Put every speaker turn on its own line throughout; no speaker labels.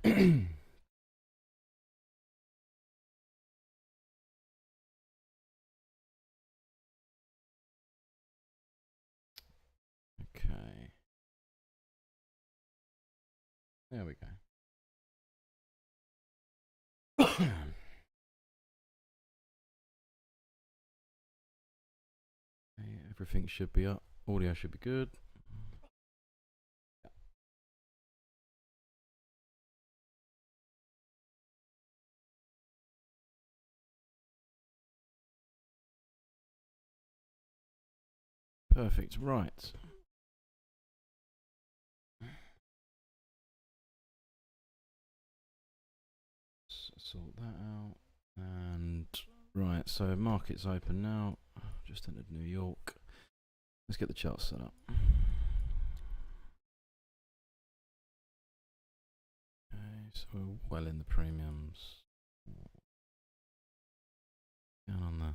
Okay. There we go. Everything should be up. Audio should be good. Perfect. Right. Sort that out. And right, so market's open now. Just entered New York. Let's get the chart set up. Okay, so we're well in the premiums. Down on the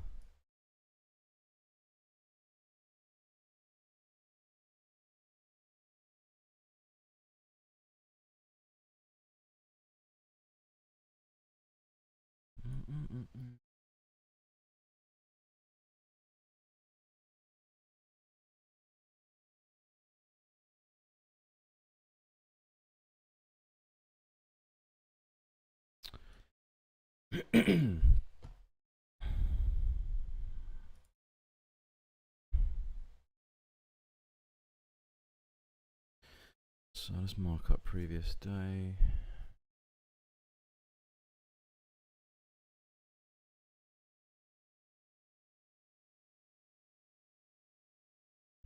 So let's mark up previous day.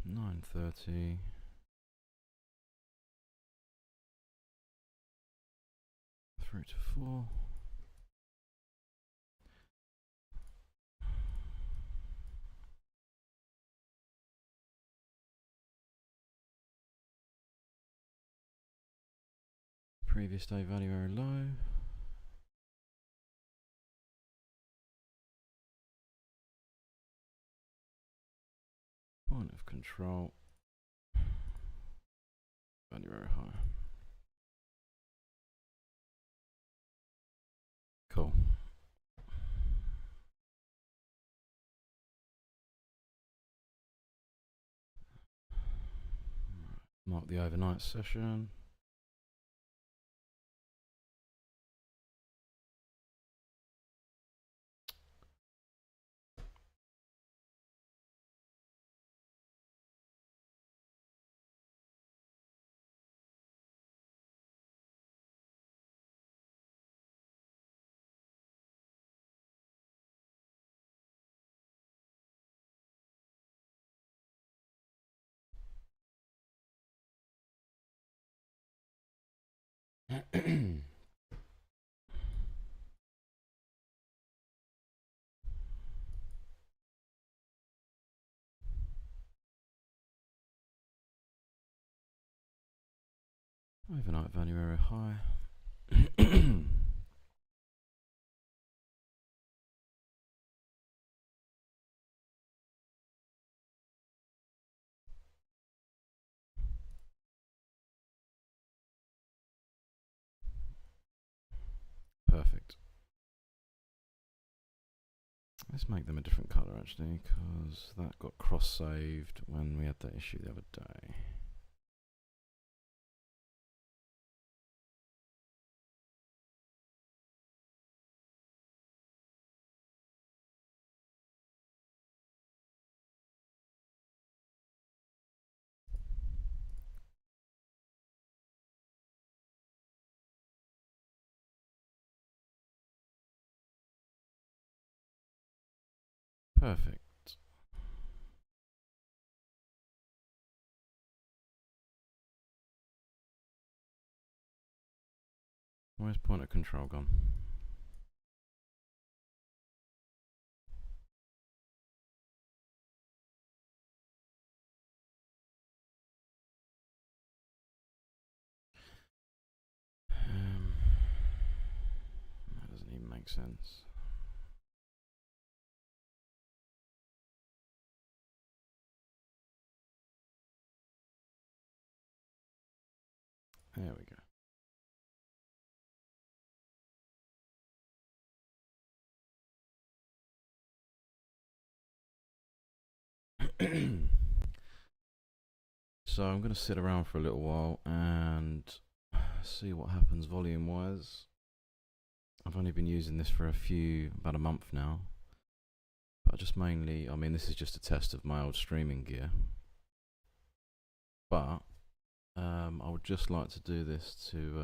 $9.30. Through to 4. Previous day value very low. Point of control. Value very high. Cool. Mark the overnight session. Overnight value very high. Perfect. Let's make them a different colour actually, because that got cross-saved when we had that issue the other day. Perfect. Where's point of control gone? That doesn't even make sense. There we go. So I'm going to sit around for a little while and see what happens volume wise. I've only been using this for about a month now. But just mainly, I mean, this is just a test of my old streaming gear. But I would just like to do this to,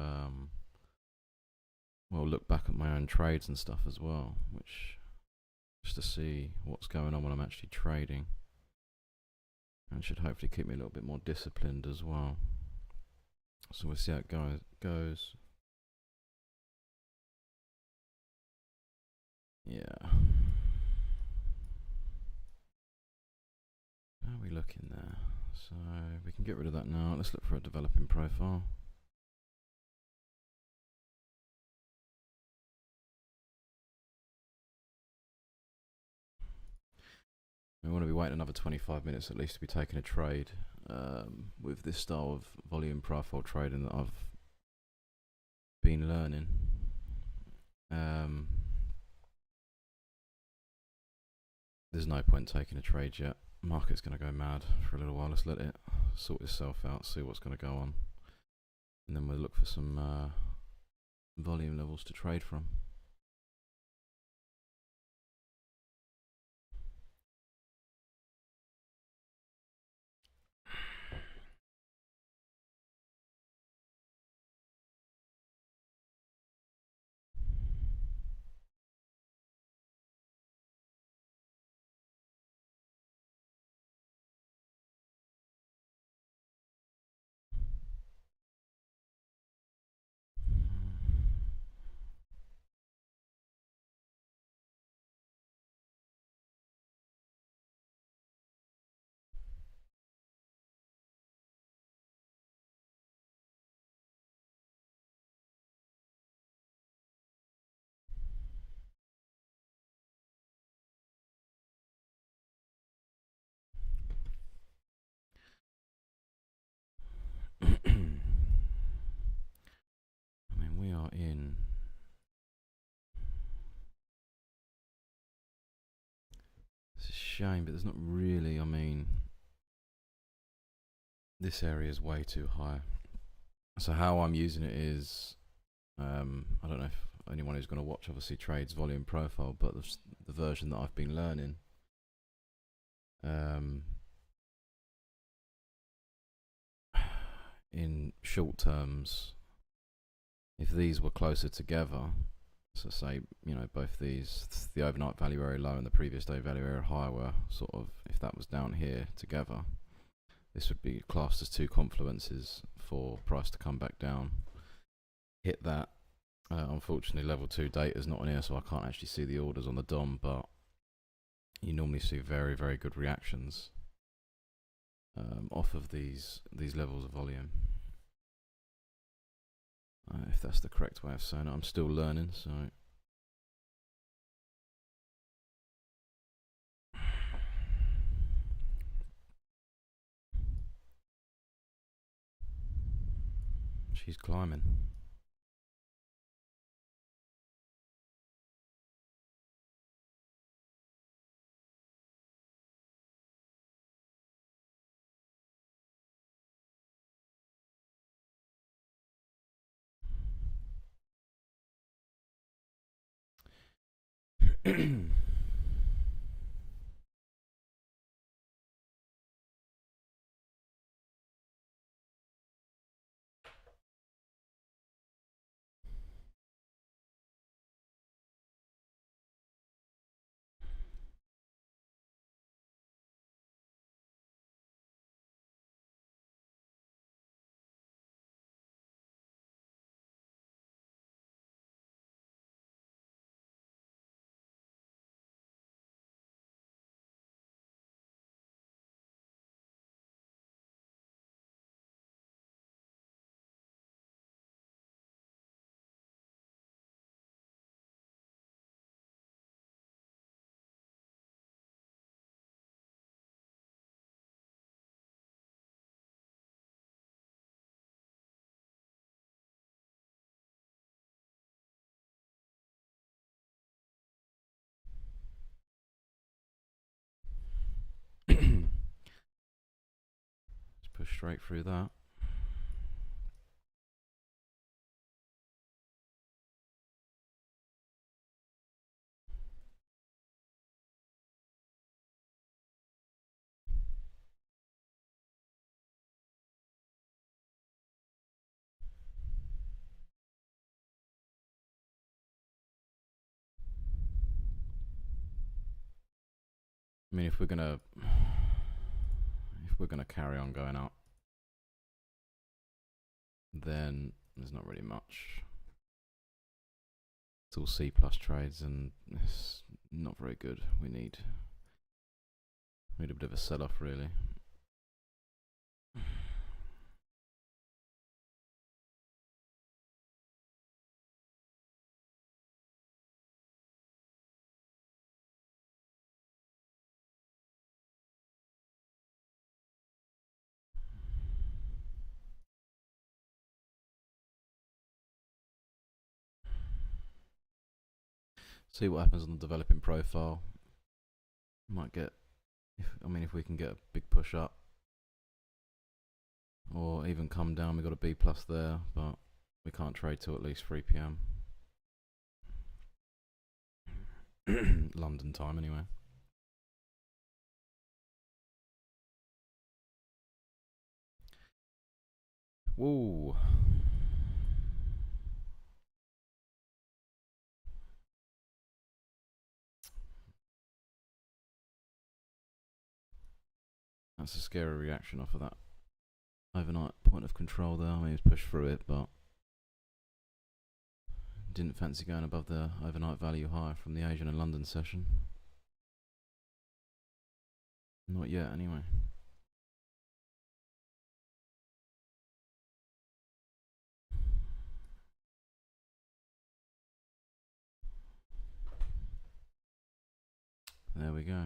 well, look back at my own trades and stuff as well, which just to see what's going on when I'm actually trading. And should hopefully keep me a little bit more disciplined as well. So we'll see how it goes. Yeah. How are we looking there? So we can get rid of that now. Let's look for a developing profile. We want to be waiting another 25 minutes at least to be taking a trade with this style of volume profile trading that I've been learning. There's no point taking a trade yet. Market's going to go mad for a little while. Let's let it sort itself out, see what's going to go on, and then we'll look for some volume levels to trade from. I mean, we are in. It's a shame, but there's not really. I mean, this area is way too high. So how I'm using it is, I don't know if anyone who's going to watch obviously trades volume profile, but the version that I've been learning, in short terms, if these were closer together, so say, you know, both these, the overnight value area low and the previous day value area high were sort of, if that was down here together, this would be classed as two confluences for price to come back down, hit that. Unfortunately, level 2 data is not on here, so I can't actually see the orders on the DOM, but you normally see very, very good reactions off of these levels of volume. If that's the correct way of saying it, I'm still learning, so. She's climbing. straight through that. I mean, if we're gonna carry on going up, then there's not really much. It's all C plus trades, and it's not very good. We need a bit of a sell-off, really. See what happens on the developing profile. Might get, if we can get a big push up, or even come down. We got a B plus there, but we can't trade till at least 3 p.m. London time, anyway. Whoa. That's a scary reaction off of that overnight point of control there. I mean, he was pushed through it, but didn't fancy going above the overnight value high from the Asian and London session. Not yet, anyway. There we go.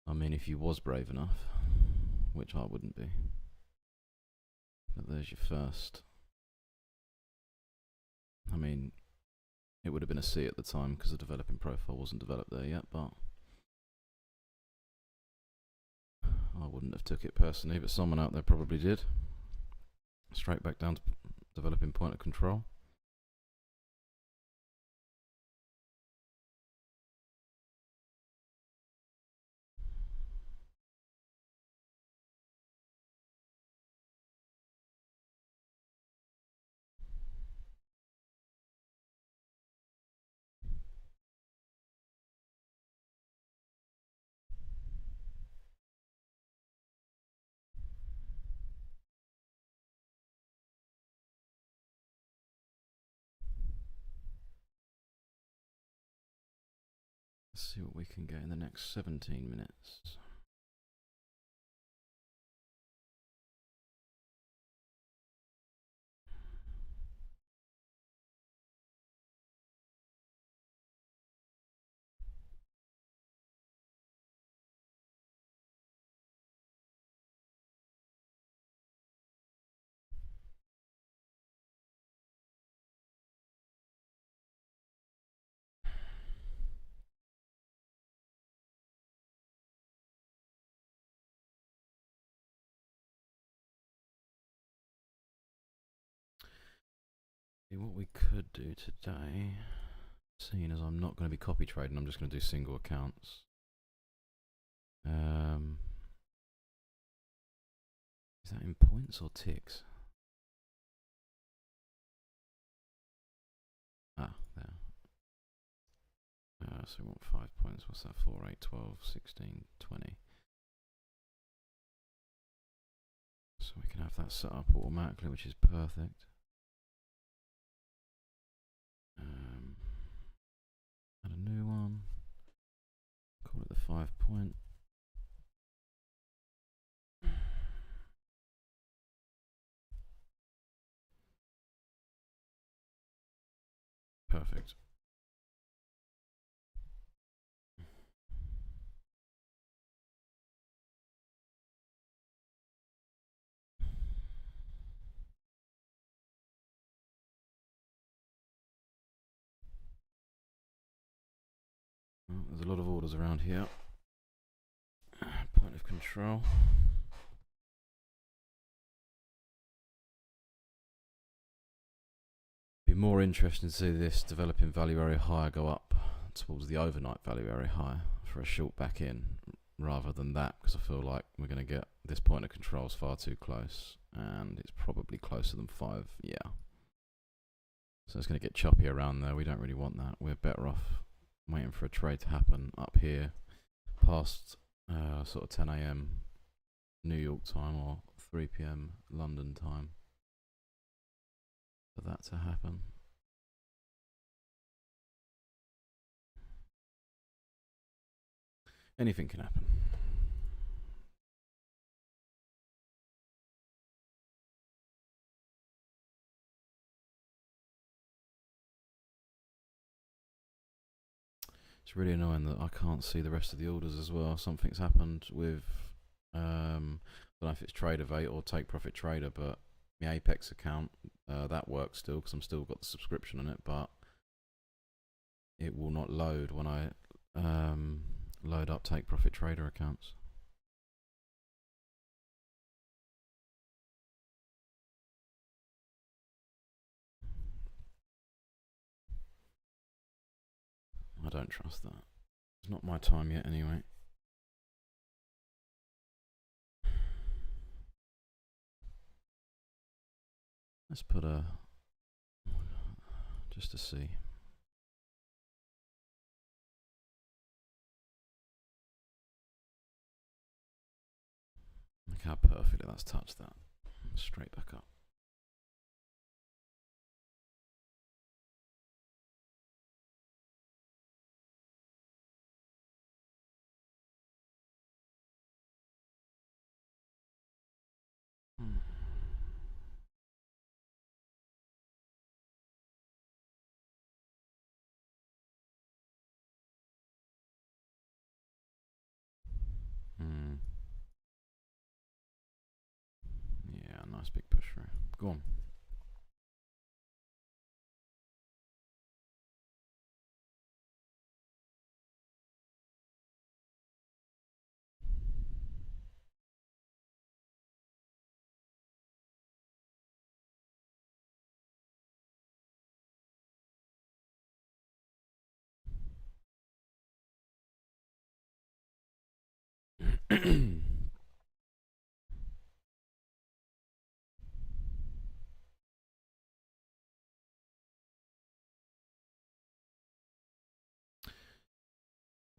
I mean, if you was brave enough, which I wouldn't be, but there's your first. I mean, it would have been a C at the time because the developing profile wasn't developed there yet, but I wouldn't have took it personally, but someone out there probably did. Straight back down to developing point of control. Let's see what we can get in the next 17 minutes. What we could do today, seeing as I'm not going to be copy trading, I'm just going to do single accounts. Is that in points or ticks? Ah, there. So we want 5 points. What's that? 4, 8, 12, 16, 20. So we can have that set up automatically, which is perfect. Add a new one. Call it the 5 point. Perfect. Well, there's a lot of orders around here. Point of control. Be more interesting to see this developing value area higher go up towards the overnight value area high for a short back in, rather than that, because I feel like we're going to get this point of control is far too close, and it's probably closer than 5. Yeah. So it's going to get choppy around there. We don't really want that. We're better off waiting for a trade to happen up here past sort of 10 a.m. New York time or 3 p.m. London time for that to happen. Anything can happen. It's really annoying that I can't see the rest of the orders as well. Something's happened with, I don't know if it's TraderVate or Take Profit Trader, but my Apex account, that works still because I'm still got the subscription on it, but it will not load when I load up Take Profit Trader accounts. I don't trust that. It's not my time yet anyway. Let's put a, just to see. Look how perfectly that's touched that. Straight back up. Yeah, nice big push through. Go on.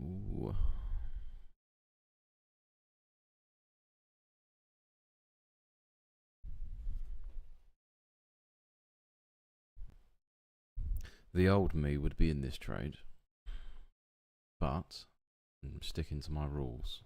Ooh. The old me would be in this trade, but I'm sticking to my rules.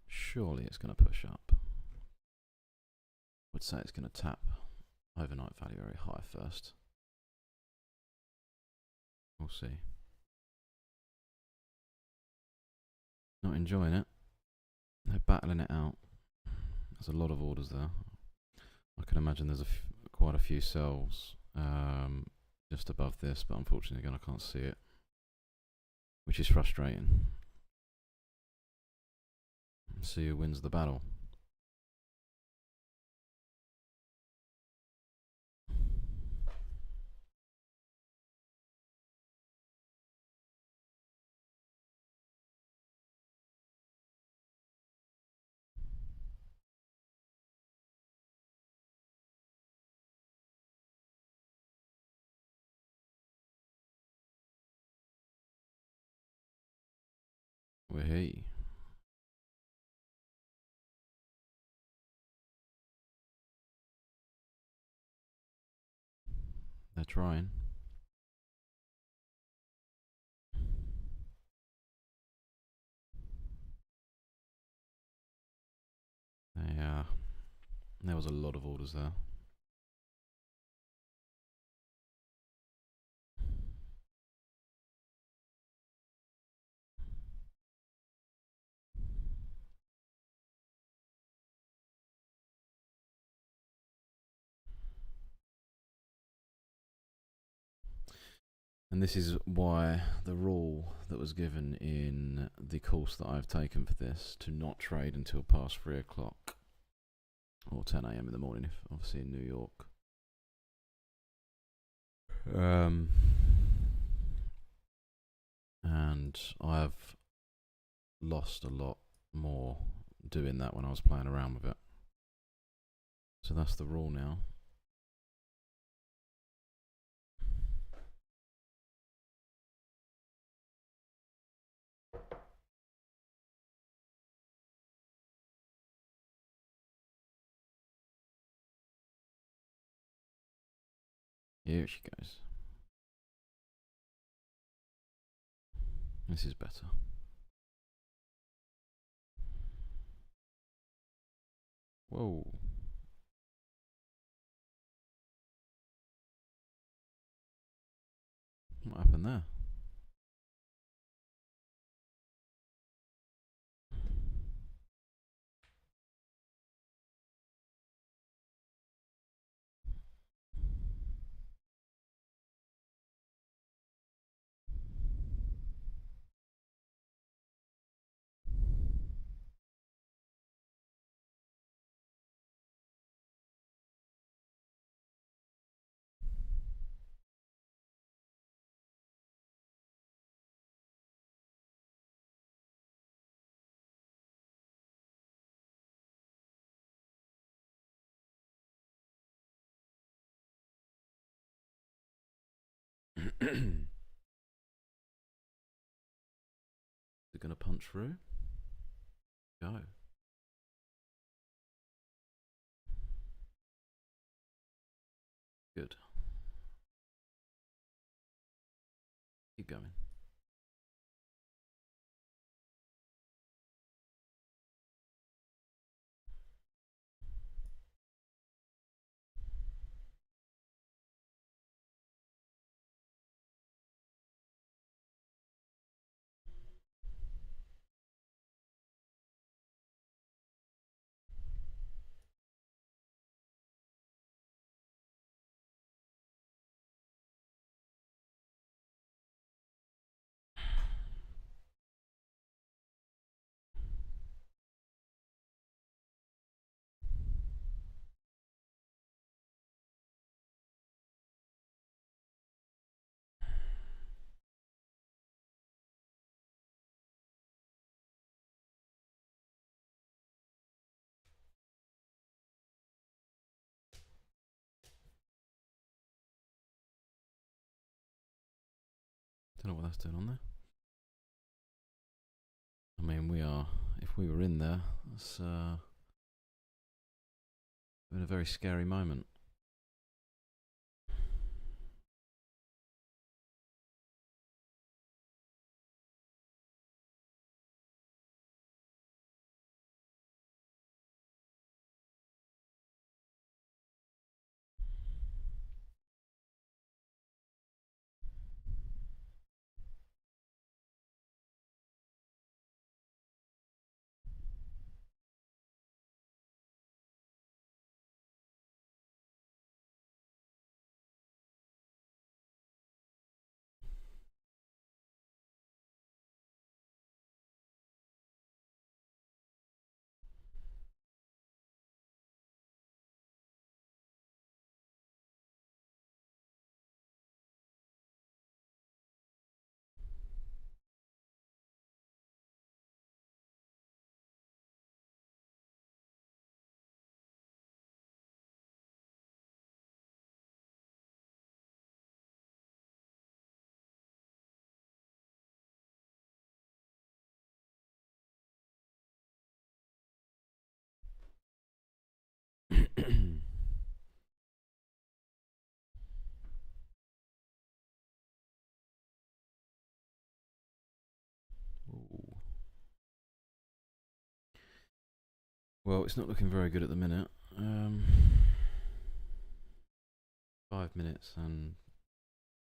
Surely it's going to push up. Would say it's going to tap overnight value very high first. We'll see. Not enjoying it. They're battling it out. There's a lot of orders there. I can imagine there's quite a few sells just above this, but unfortunately again I can't see it, which is frustrating. See who wins the battle. Hey. They're trying. There was a lot of orders there. And this is why the rule that was given in the course that I've taken for this, to not trade until past 3 o'clock or 10 a.m. in the morning, if obviously in New York. And I've lost a lot more doing that when I was playing around with it. So that's the rule now. Here she goes. This is better. Whoa. What happened there? Is it going to punch through? Go. Good. Keep going. Don't know what that's doing on there. I mean, if we were in there, it's been a very scary moment. Well, it's not looking very good at the minute. 5 minutes and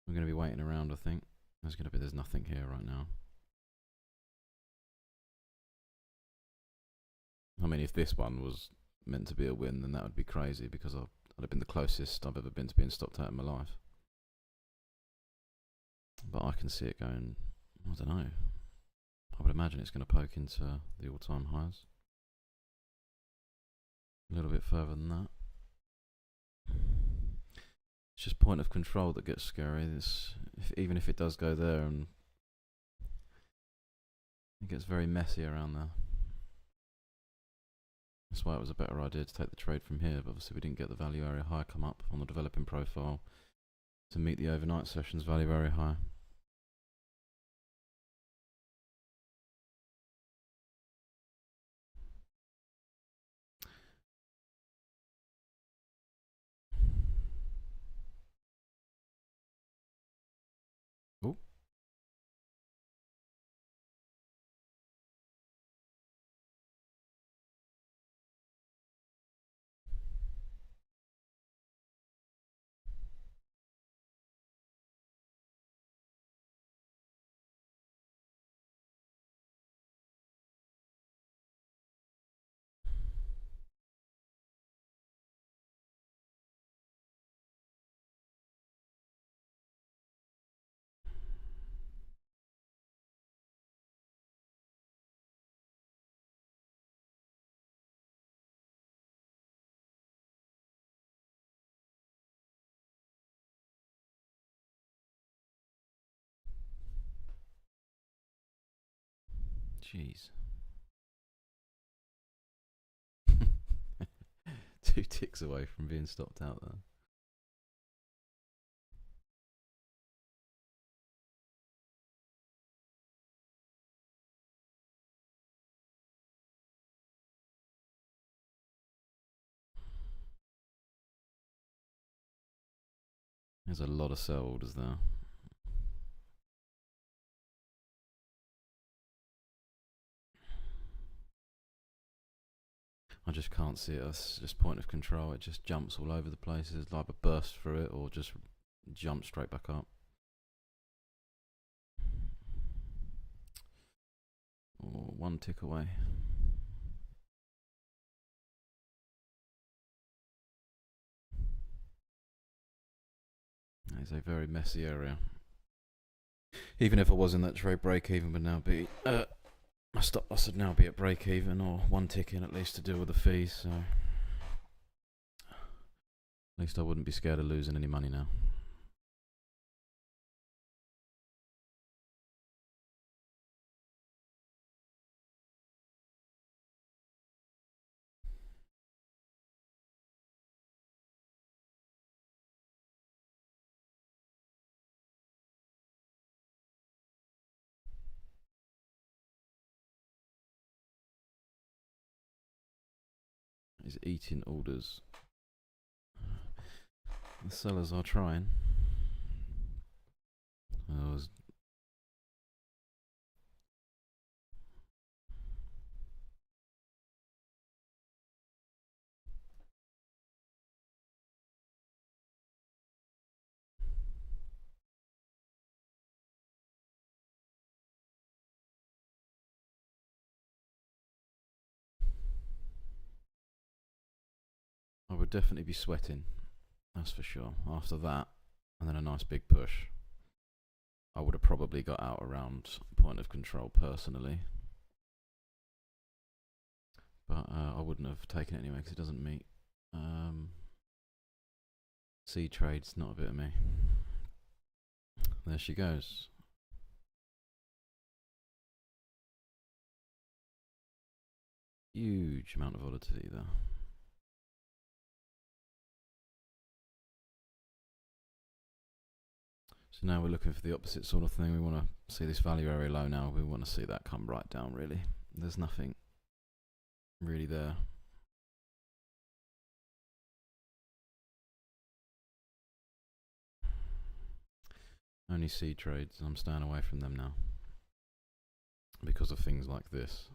we're going to be waiting around, I think. There's nothing here right now. I mean, if this one was meant to be a win, then that would be crazy because I'd have been the closest I've ever been to being stopped out in my life. But I can see it going, I don't know. I would imagine it's going to poke into the all-time highs. A little bit further than that. It's just point of control that gets scary. Even if it does go there, and it gets very messy around there. That's why it was a better idea to take the trade from here, but obviously we didn't get the value area high come up on the developing profile to meet the overnight session's value area high. Oh. Jeez. 2 ticks away from being stopped out there. There's a lot of sell orders there. I just can't see it as just point of control. It just jumps all over the place. It's either burst through it or just jump straight back up. Or 1 tick away. It's a very messy area. Even if I was in that trade break even would now be my stop loss would now be at break even or 1 tick in at least to deal with the fees, so at least I wouldn't be scared of losing any money now. Is eating orders. The sellers are trying. I would definitely be sweating, that's for sure. After that, and then a nice big push, I would have probably got out around point of control personally. But I wouldn't have taken it anyway because it doesn't meet. C trades, not a bit of me. There she goes. Huge amount of volatility there. So now we're looking for the opposite sort of thing. We want to see this value area low now. We want to see that come right down, really. There's nothing really there. Only C trades. I'm staying away from them now because of things like this.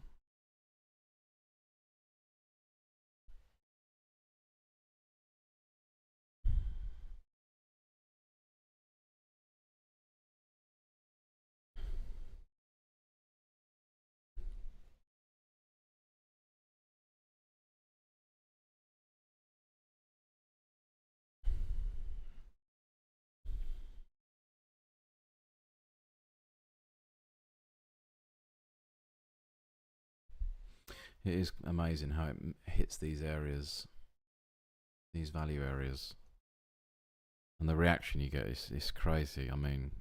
It is amazing how it hits these areas, these value areas, and the reaction you get is crazy. I mean,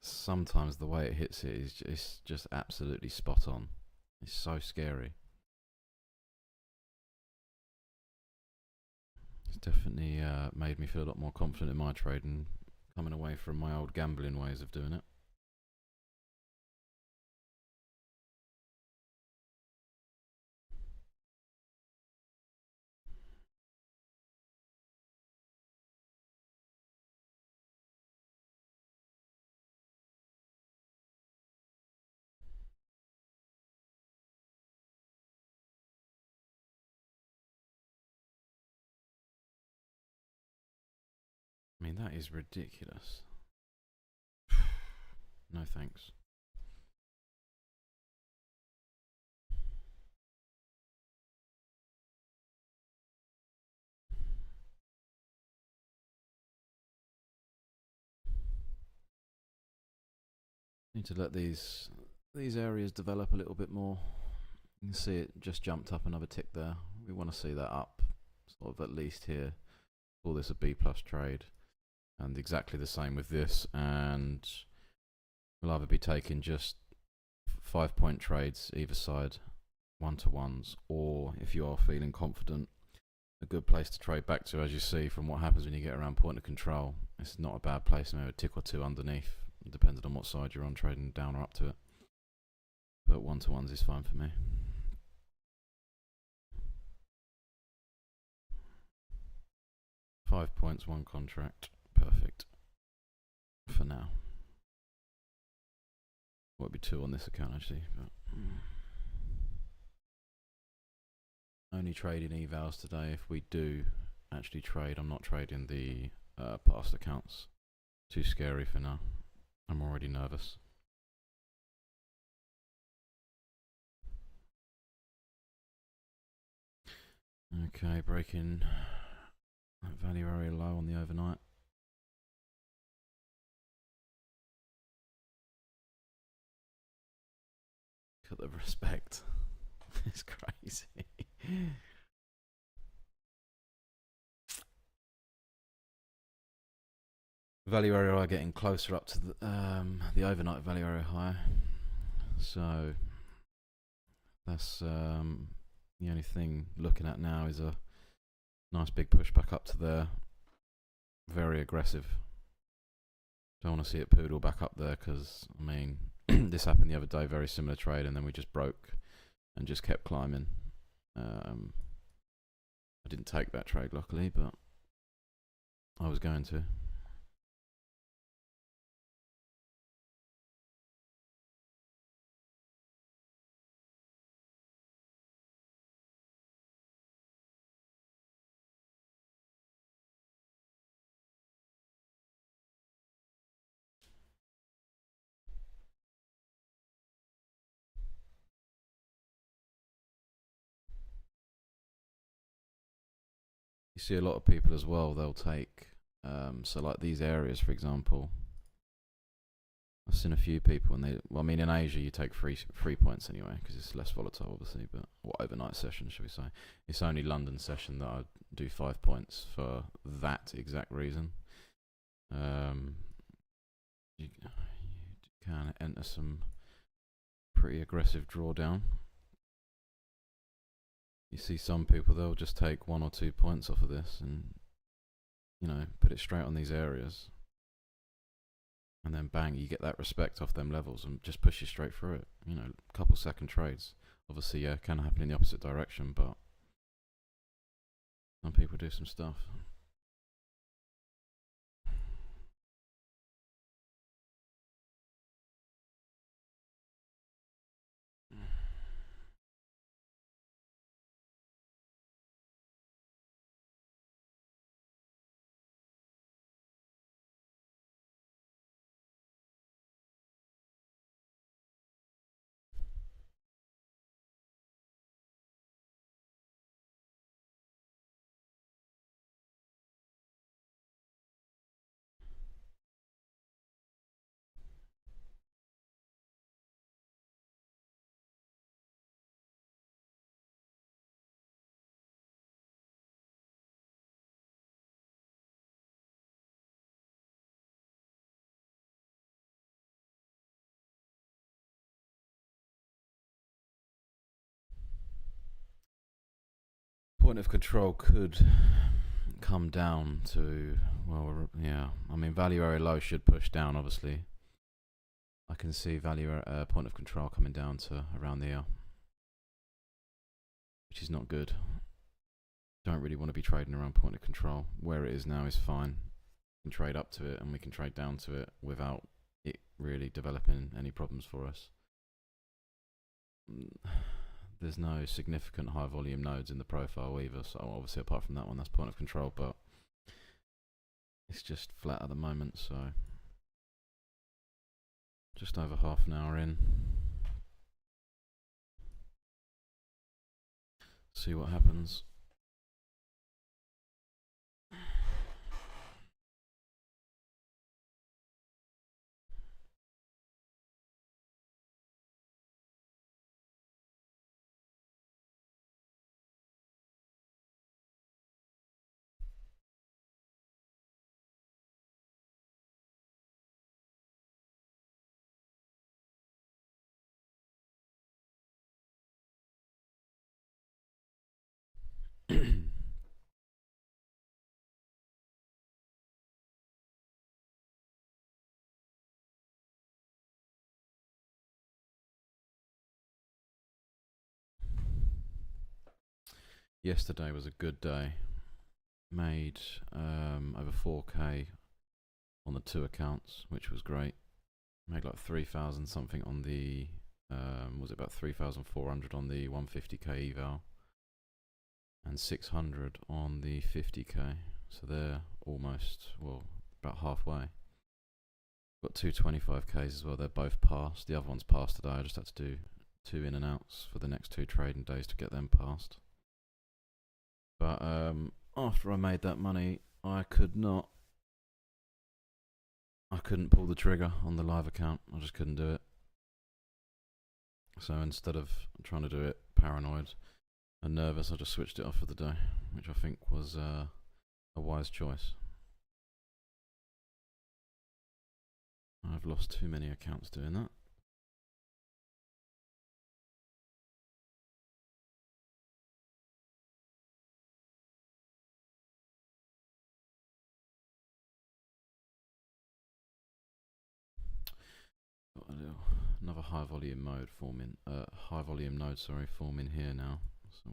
sometimes the way it hits it is just absolutely spot on. It's so scary. It's definitely made me feel a lot more confident in my trade and coming away from my old gambling ways of doing it. I mean, that is ridiculous. No thanks. Need to let these areas develop a little bit more. You can see it just jumped up another tick there. We want to see that up, sort of at least here. Call this a B plus trade, and exactly the same with this. And we'll either be taking just 5-point trades either side, 1-to-1s, or if you are feeling confident, a good place to trade back to, as you see from what happens when you get around point of control. It's not a bad place, maybe a tick or two underneath, depending on what side you're on, trading down or up to it. But 1-to-1s is fine for me. Five points, one contract, perfect for now. Might be two on this account actually, but only trading evals today. If we do actually trade, I'm not trading the past accounts. Too scary for now. I'm already nervous. Okay, breaking that value area low on the overnight. Look at the respect. It's crazy. Value area high getting closer up to the overnight value area high. So that's the only thing looking at now is a nice big push back up to there. Very aggressive. Don't want to see it poodle back up there because, I mean, this happened the other day, very similar trade, and then we just broke and just kept climbing. I didn't take that trade luckily, but I was going to. You see a lot of people as well, they'll take, so like these areas, for example, I've seen a few people, and well, I mean, in Asia, you take 3 points anyway, because it's less volatile, obviously, but what overnight session, should we say? It's only London session that I do 5 points for that exact reason. You can enter some pretty aggressive drawdown. You see some people, they'll just take 1 or 2 points off of this and, you know, put it straight on these areas. And then bang, you get that respect off them levels and just push you straight through it. You know, a couple second trades. Obviously, yeah, can happen in the opposite direction, but some people do some stuff. point of control could come down to, well, yeah, I mean, value area low should push down, obviously. I can see value point of control coming down to around there, which is not good. Don't really want to be trading around point of control. Where it is now is fine. We can trade up to it and we can trade down to it without it really developing any problems for us. There's no significant high volume nodes in the profile either, so obviously apart from that one, that's point of control, but it's just flat at the moment, so just over half an hour in. See what happens. Yesterday was a good day. Made over 4k on the 2 accounts, which was great. Made like 3,000 something on the was it about 3,400 on the 150k eval and 600 on the 50k, so they're almost, well, about halfway. Got 2 25ks as well, they're both passed. The other one's passed today. I just had to do 2 in and outs for the next 2 trading days to get them passed. But after I made that money, I couldn't pull the trigger on the live account. I just couldn't do it. So instead of trying to do it paranoid and nervous, I just switched it off for the day, which I think was a wise choice. I've lost too many accounts doing that. Another high volume node forming. Forming here now. So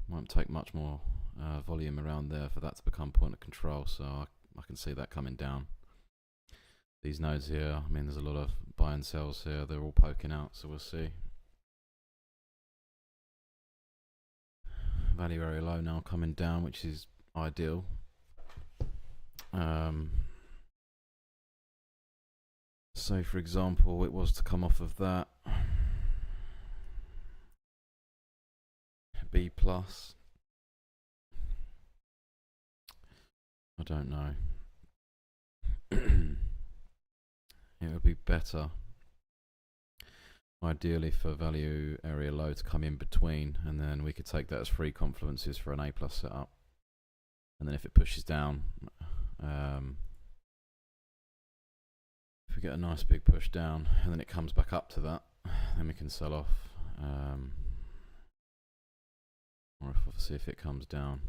won't take much more volume around there for that to become point of control. So I can see that coming down. These nodes here, I mean, there's a lot of buy and sells here. They're all poking out, so we'll see. Value area low now coming down, which is ideal. So for example, it was to come off of that B plus. I don't know. It would be better ideally for value area low to come in between, and then we could take that as free confluences for an A plus setup. And then if it pushes down, if we get a nice big push down and then it comes back up to that, then we can sell off. Or if obviously if it comes down,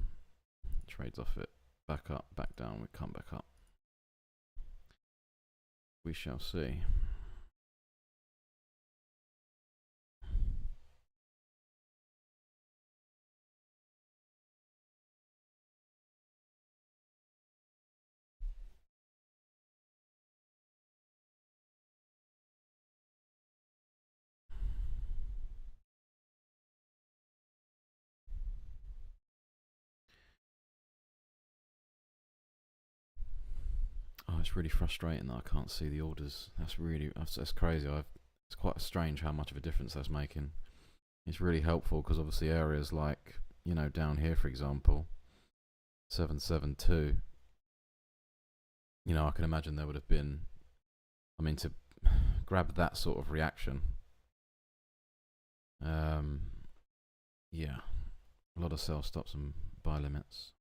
trades off it, back up, back down, we come back up. We shall see. Oh, it's really frustrating that I can't see the orders. That's crazy. It's quite strange how much of a difference that's making. It's really helpful because obviously areas like, you know, down here for example, 772, you know, I can imagine there would have been, I mean, to grab that sort of reaction, yeah, a lot of sell stops and buy limits.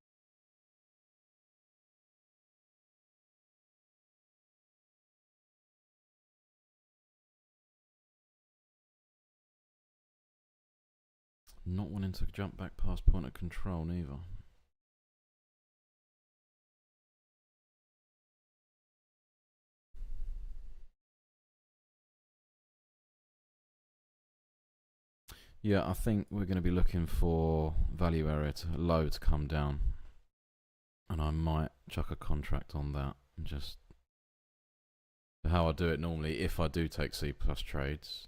Not wanting to jump back past point of control neither. Yeah, I think we're going to be looking for value area to low to come down. And I might chuck a contract on that and just how I do it normally. If I do take C plus trades,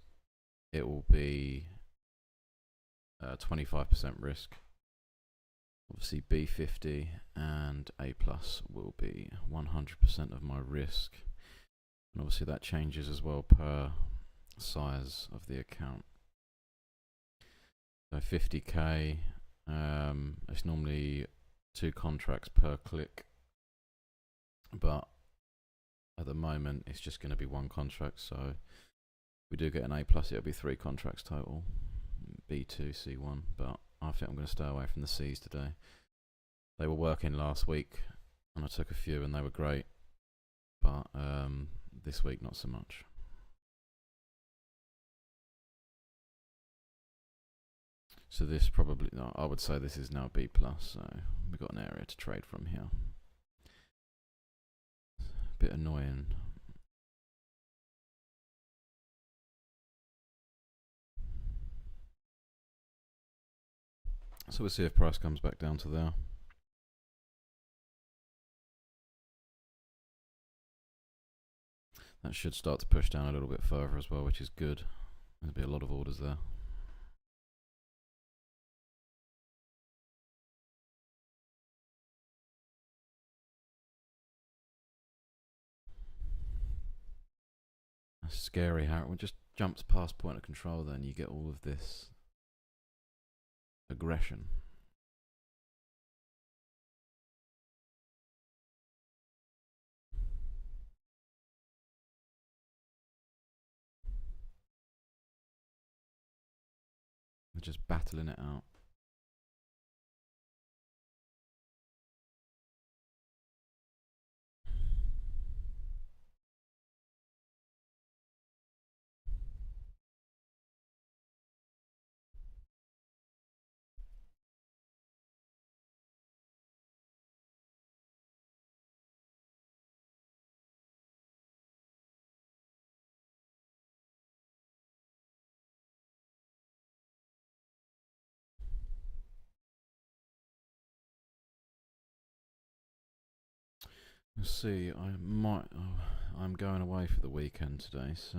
it will be 25% risk. Obviously B50 and A plus will be 100% of my risk. And obviously that changes as well per size of the account. So 50k, it's normally 2 contracts per click, but at the moment it's just going to be 1 contract. So if we do get an A plus, it'll be 3 contracts total, B2, C1. But I think I'm going to stay away from the C's today. They were working last week, and I took a few, and they were great. But this week, not so much. So this probably, no, I would say this is now B plus. So we've got an area to trade from here. Bit annoying. So we'll see if price comes back down to there. That should start to push down a little bit further as well, which is good. There'll be a lot of orders there. That's scary how it just jumps past point of control, then you get all of this aggression. They're just battling it out. Let's see, I'm going away for the weekend today, so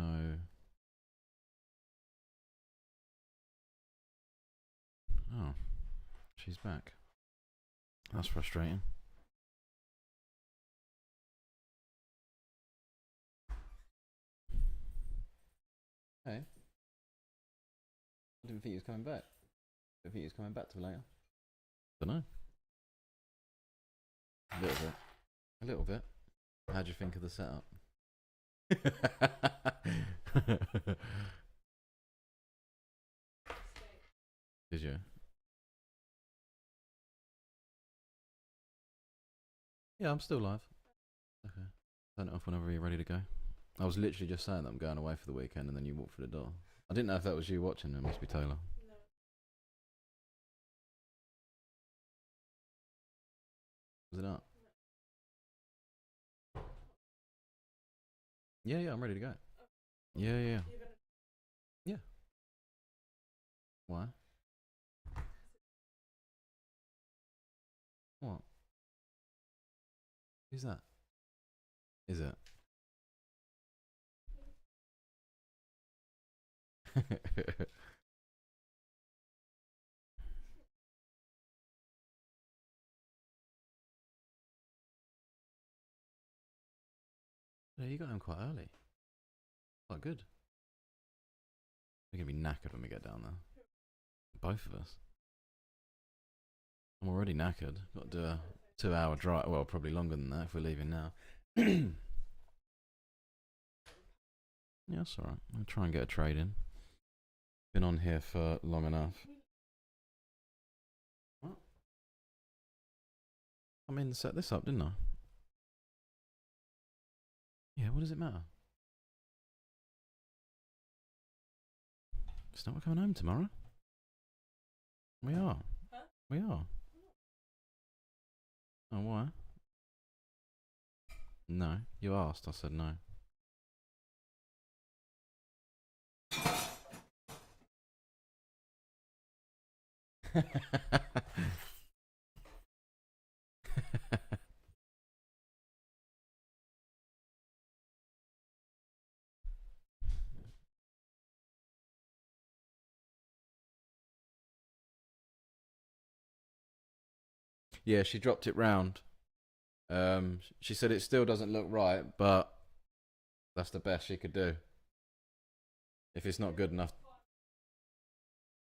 oh, she's back. That's frustrating. Hey, I didn't think he was coming back. I didn't think he was coming back till later. Don't know. A little bit. A little bit. How do you think of the setup? Did you? Yeah, I'm still live. Okay. Turn it off whenever you're ready to go. I was literally just saying that I'm going away for the weekend, and then you walked through the door. I didn't know if that was you watching. It must be Taylor. Was it up? Yeah, yeah, I'm ready to go. Yeah, yeah, yeah. Why? What? Who's that? Is it? Yeah, you got home quite early. Quite good. We're gonna be knackered when we get down there. Both of us. I'm already knackered. Got to do a 2-hour drive. Well, probably longer than that if we're leaving now. Yeah, that's alright. I'll try and get a trade in. Been on here for long enough. What? I mean, set this up, didn't I? Yeah, what does it matter? It's not coming home tomorrow. We are. We are. Oh, why? No. You asked. I said no. Yeah, she dropped it round. She said it still doesn't look right, but that's the best she could do. If it's not good enough,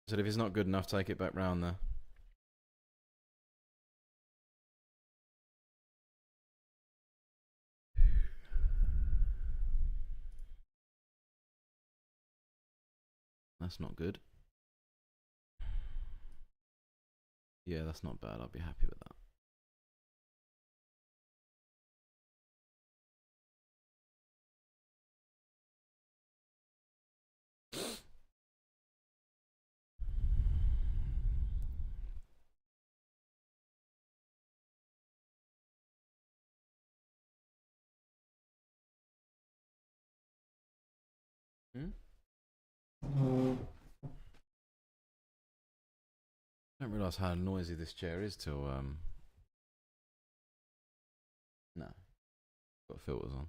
I said if it's not good enough, take it back round there. That's not good. Yeah, that's not bad. I'll be happy with that. Hmm? I don't realise how noisy this chair is till no, got filters on.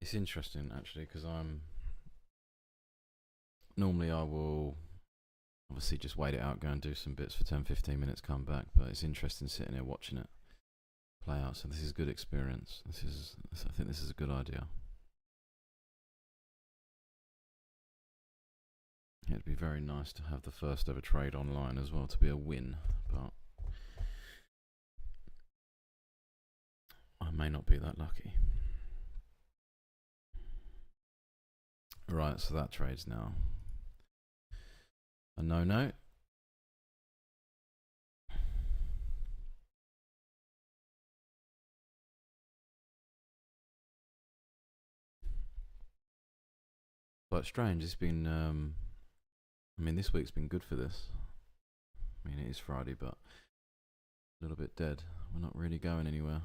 It's interesting actually because normally I will obviously just wait it out, go and do some bits for 10-15 minutes, come back. But it's interesting sitting here watching it play out. So this is good experience. I think this is a good idea. It'd be very nice to have the first ever trade online as well to be a win, but I may not be that lucky. Right, so that trade's now a no-no. But strange, it's been, I mean, this week's been good for this. I mean, it is Friday, but a little bit dead. We're not really going anywhere.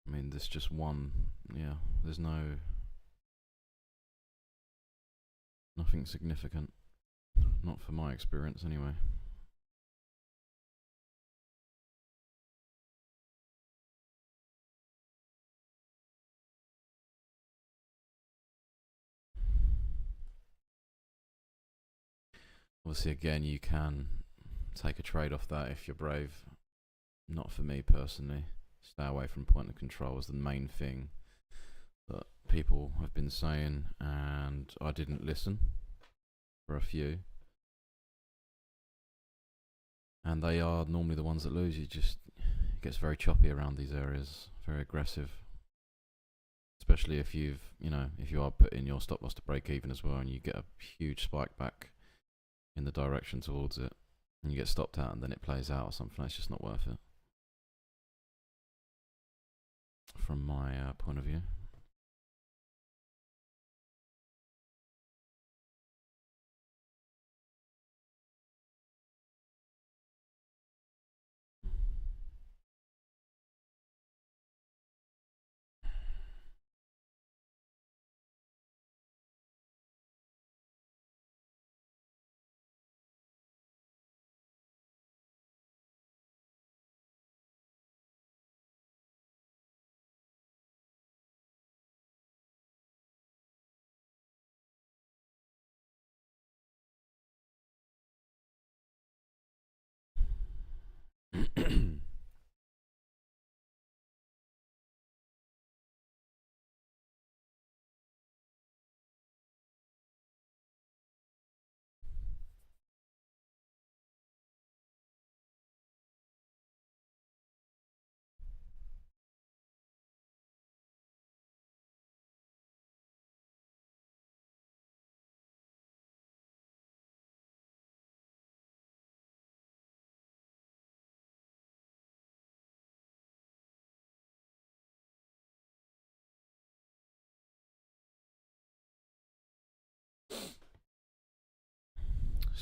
I mean, there's just one, yeah, there's nothing significant. Not for my experience, anyway. Obviously, again, you can take a trade off that if you're brave. Not for me personally. Stay away from point of control is the main thing that people have been saying, and I didn't listen for a few. And they are normally the ones that lose. It gets very choppy around these areas, very aggressive. Especially if you are putting your stop loss to break even as well, and you get a huge spike back in the direction towards it, and you get stopped out, and then it plays out or something. It's just not worth it, from my point of view.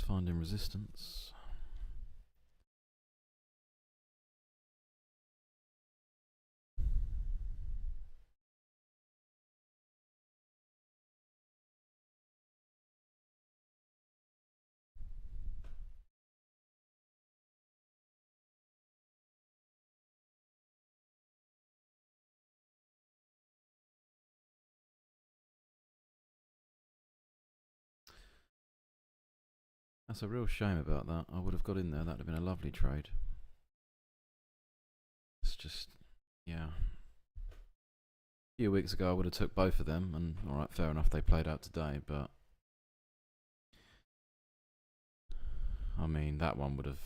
finding resistance. That's a real shame about that. I would have got in there. That would have been a lovely trade. It's just, yeah. A few weeks ago I would have took both of them, and alright, fair enough, they played out today, but I mean, that one would have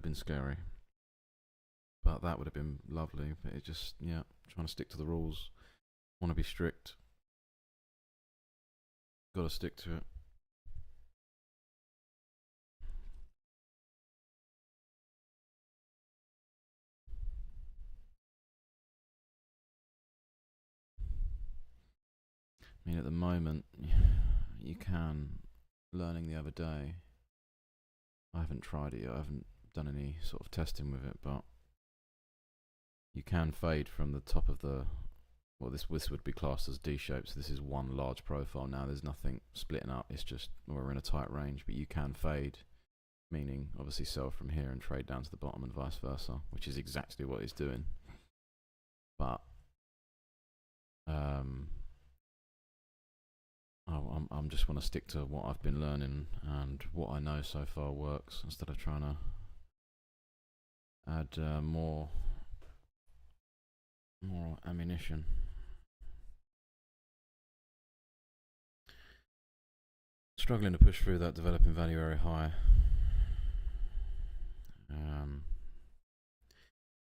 been scary. But that would have been lovely. But it just, yeah, trying to stick to the rules. Want to be strict. Got to stick to it. I mean, at the moment, you can. Learning the other day, I haven't tried it yet. I haven't done any sort of testing with it, but you can fade from the top of the. Well, this would be classed as D shape, so this is one large profile now. There's nothing splitting up. It's just we're in a tight range, but you can fade, meaning obviously sell from here and trade down to the bottom and vice versa, which is exactly what it's doing. But I'm just want to stick to what I've been learning and what I know so far works, instead of trying to add more ammunition. Struggling to push through that developing value area high.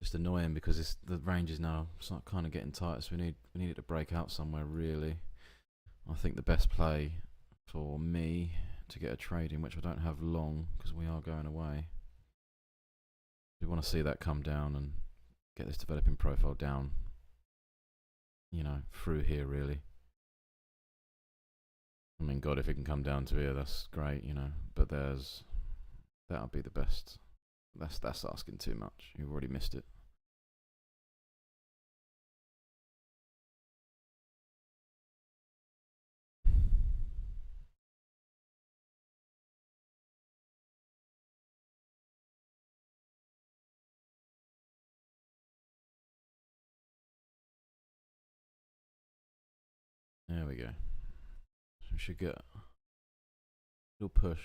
Just annoying because the range is now kind of getting tight, so we need it to break out somewhere really. I think the best play for me to get a trade in, which I don't have long because we are going away, we want to see that come down and get this developing profile down, you know, through here really. I mean, God, if it can come down to here, that's great, you know, but that'll be the best. That's asking too much. You've already missed it. There we go. So we should get a little push.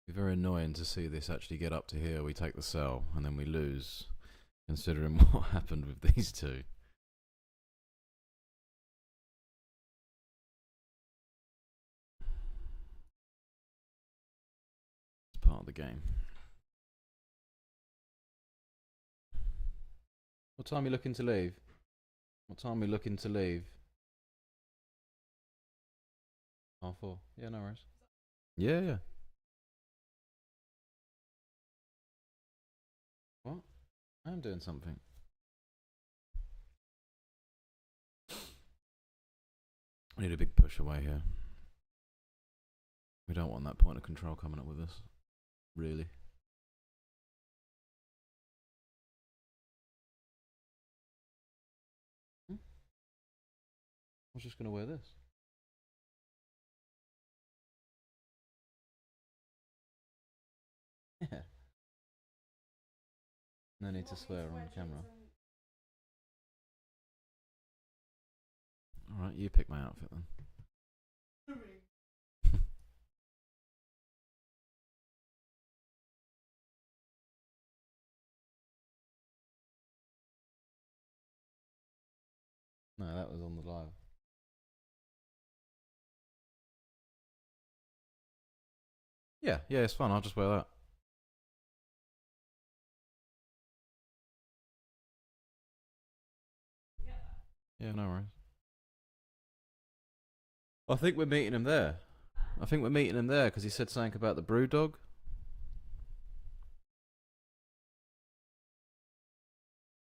Be very annoying to see this actually get up to here. We take the sell and then we lose, considering what happened with these two. It's part of the game. What time are you looking to leave? What time are we looking to leave? 4:30. Yeah, no worries. Yeah, yeah. What? I am doing something. I need a big push away here. We don't want that point of control coming up with us, really. I was just going to wear this. Yeah. No need to swear on camera. Alright, you pick my outfit then. No, that was on the live. Yeah, it's fun. I'll just wear that. Yeah, no worries. I think we're meeting him there. I think we're meeting him there because he said something about the brew dog.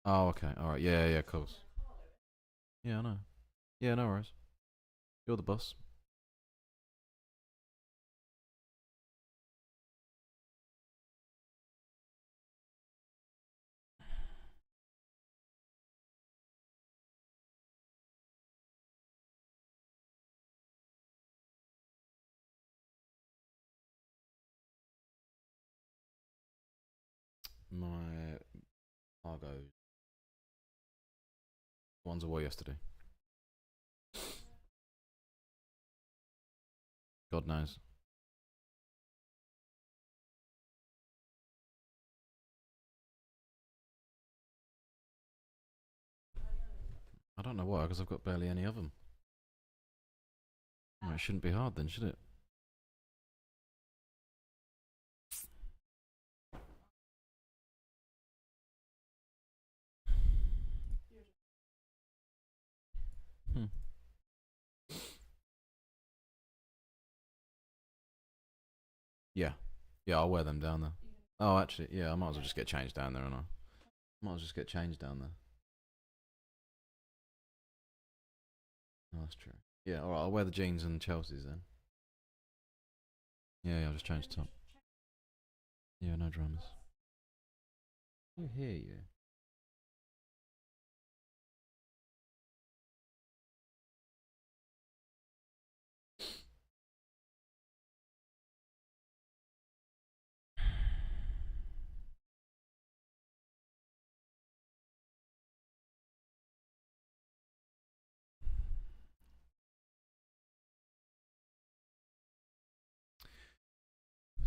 Oh, okay. All right. Yeah, yeah, of course. Yeah, I know. Yeah, no worries. You're the boss. My cargo one's away yesterday. God knows. I don't know why, because I've got barely any of them. Well, it shouldn't be hard then, should it? Hmm. Yeah. Yeah, I'll wear them down there. Oh, actually, yeah, I might as well just get changed down there, and I might as well just get changed down there. Oh, that's true. Yeah, alright, I'll wear the jeans and Chelsea's then. Yeah, yeah, I'll just change the top. Yeah, no dramas. I hear you.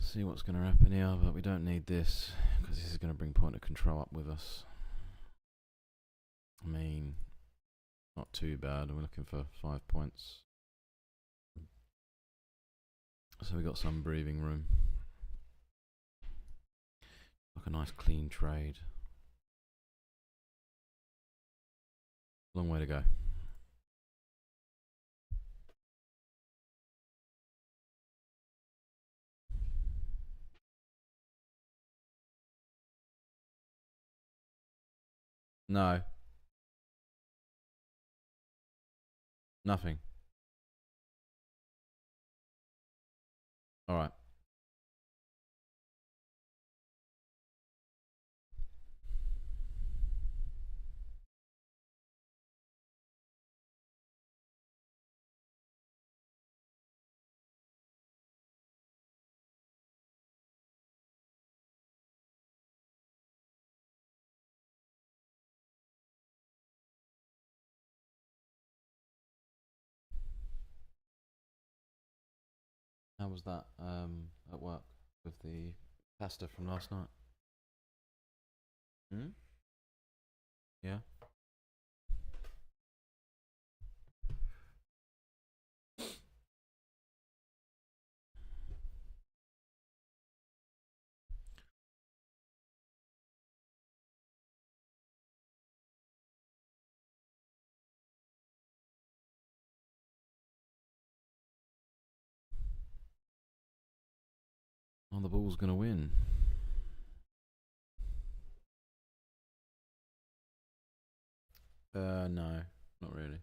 See what's going to happen here, but we don't need this because this is going to bring point of control up with us. I mean, not too bad. We're looking for 5 points. So we got some breathing room. Like a nice clean trade. Long way to go. No. Nothing. Alright. How was that at work with the pasta from last night? Hmm? Yeah. Oh, the Bulls gonna win. No, not really.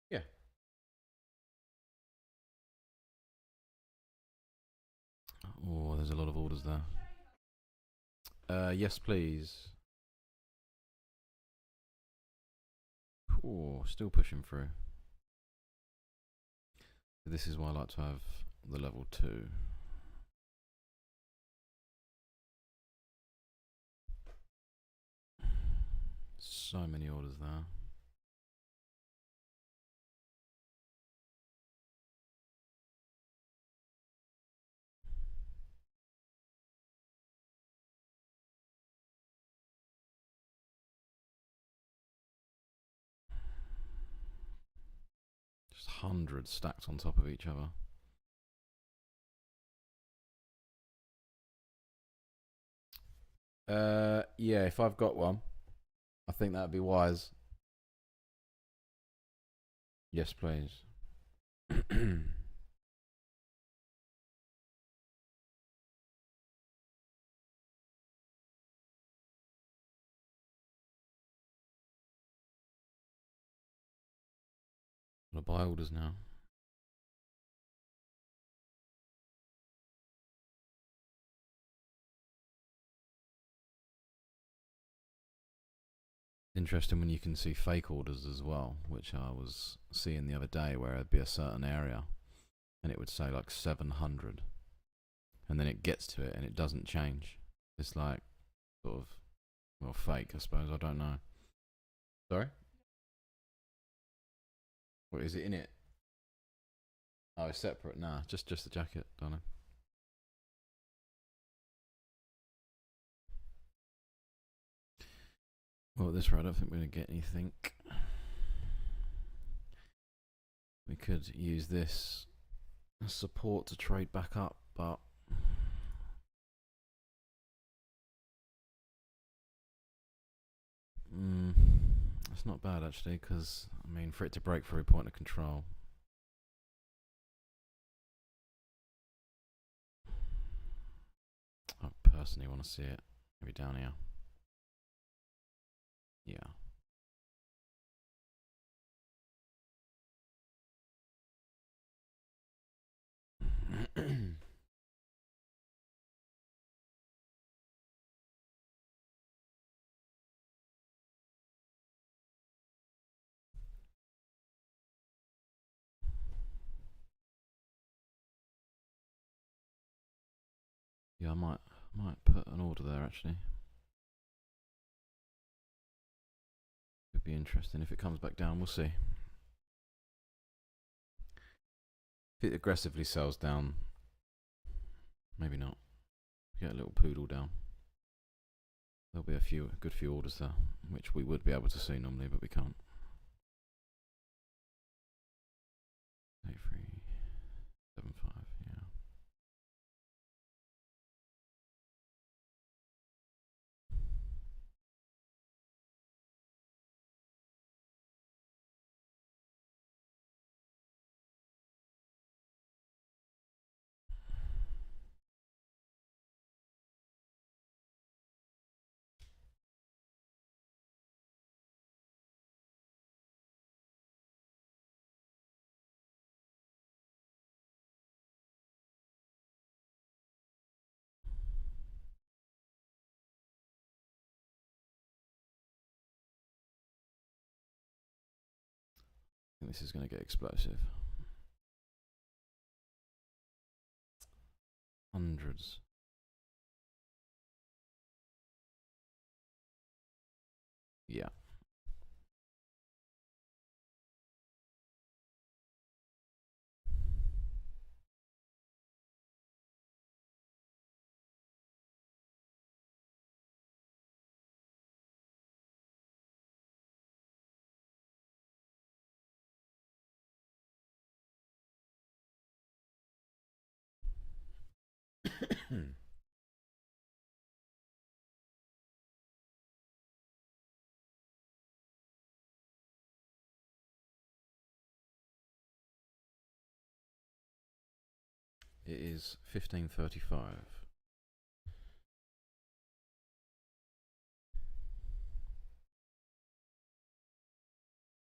Yeah. Oh, there's a lot of orders there. Yes, please. Oh, still pushing through. This is why I like to have the level 2. So many orders there. Just hundreds stacked on top of each other. Yeah, if I've got one, I think that'd be wise. Yes, please. I'll buy orders now. Interesting when you can see fake orders as well, which I was seeing the other day, where it'd be a certain area and it would say like 700, and then it gets to it and it doesn't change. It's like sort of, well, fake, I suppose. I don't know. Sorry? What is it in it? Oh, it's separate. Nah, just the jacket, don't know. Well, at this rate, I don't think we're gonna get anything. We could use this as support to trade back up, but it's not bad actually, because I mean, for it to break through point of control, I personally want to see it maybe down here. Yeah. Yeah, I might put an order there actually. Could be interesting if it comes back down. We'll see. If it aggressively sells down, maybe not. Get a little poodle down. There'll be a good few orders there, which we would be able to see normally, but we can't. 8375, yeah. I think this is going to get explosive. Hundreds. Yeah. It is 1535.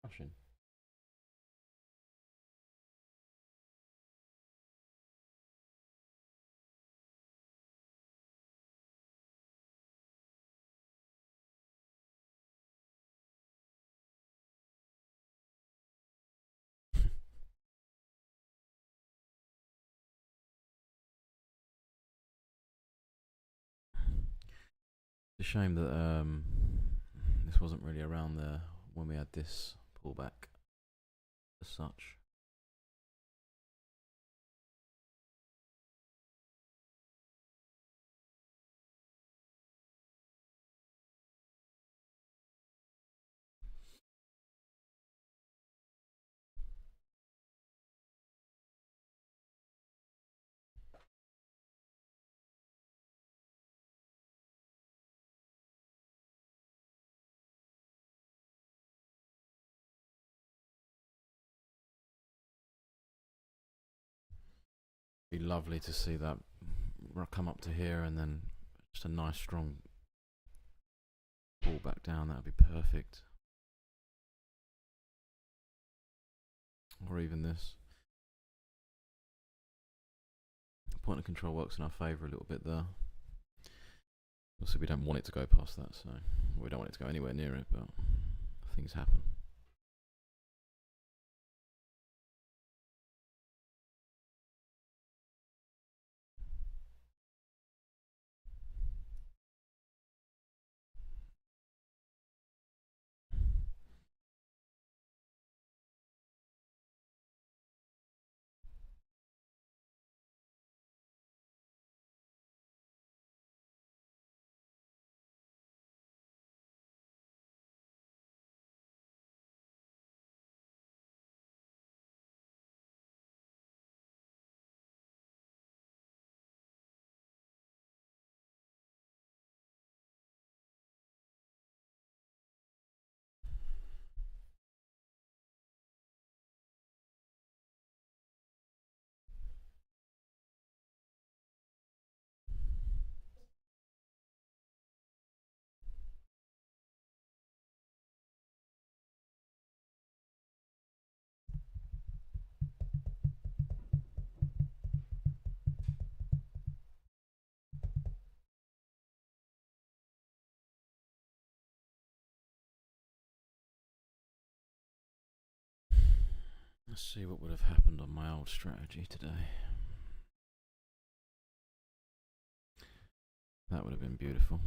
Russian. It's a shame that this wasn't really around there when we had this pullback as such. Be lovely to see that come up to here and then just a nice strong pull back down. That would be perfect. Or even this. Point of control works in our favour a little bit there. Also, we don't want it to go past that, so we don't want it to go anywhere near it, but things happen. Let's see what would have happened on my old strategy today. That would have been beautiful.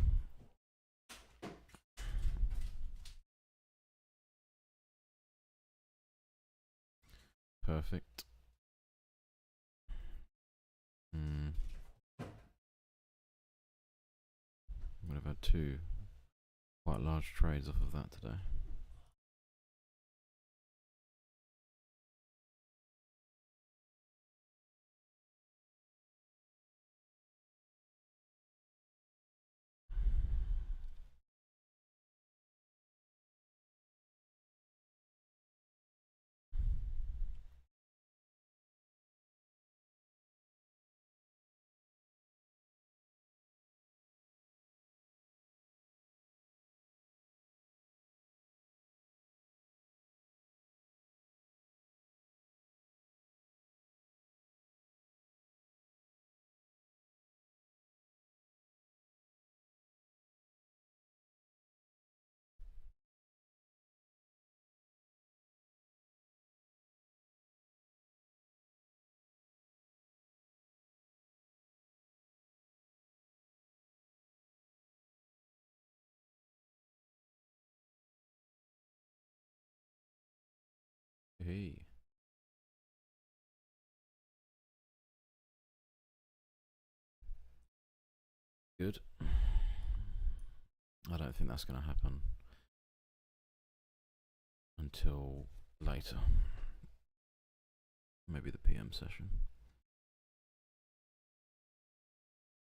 Perfect. Would have had two quite large trades off of that today. Hey. Good. I don't think that's going to happen until later. Maybe the PM session.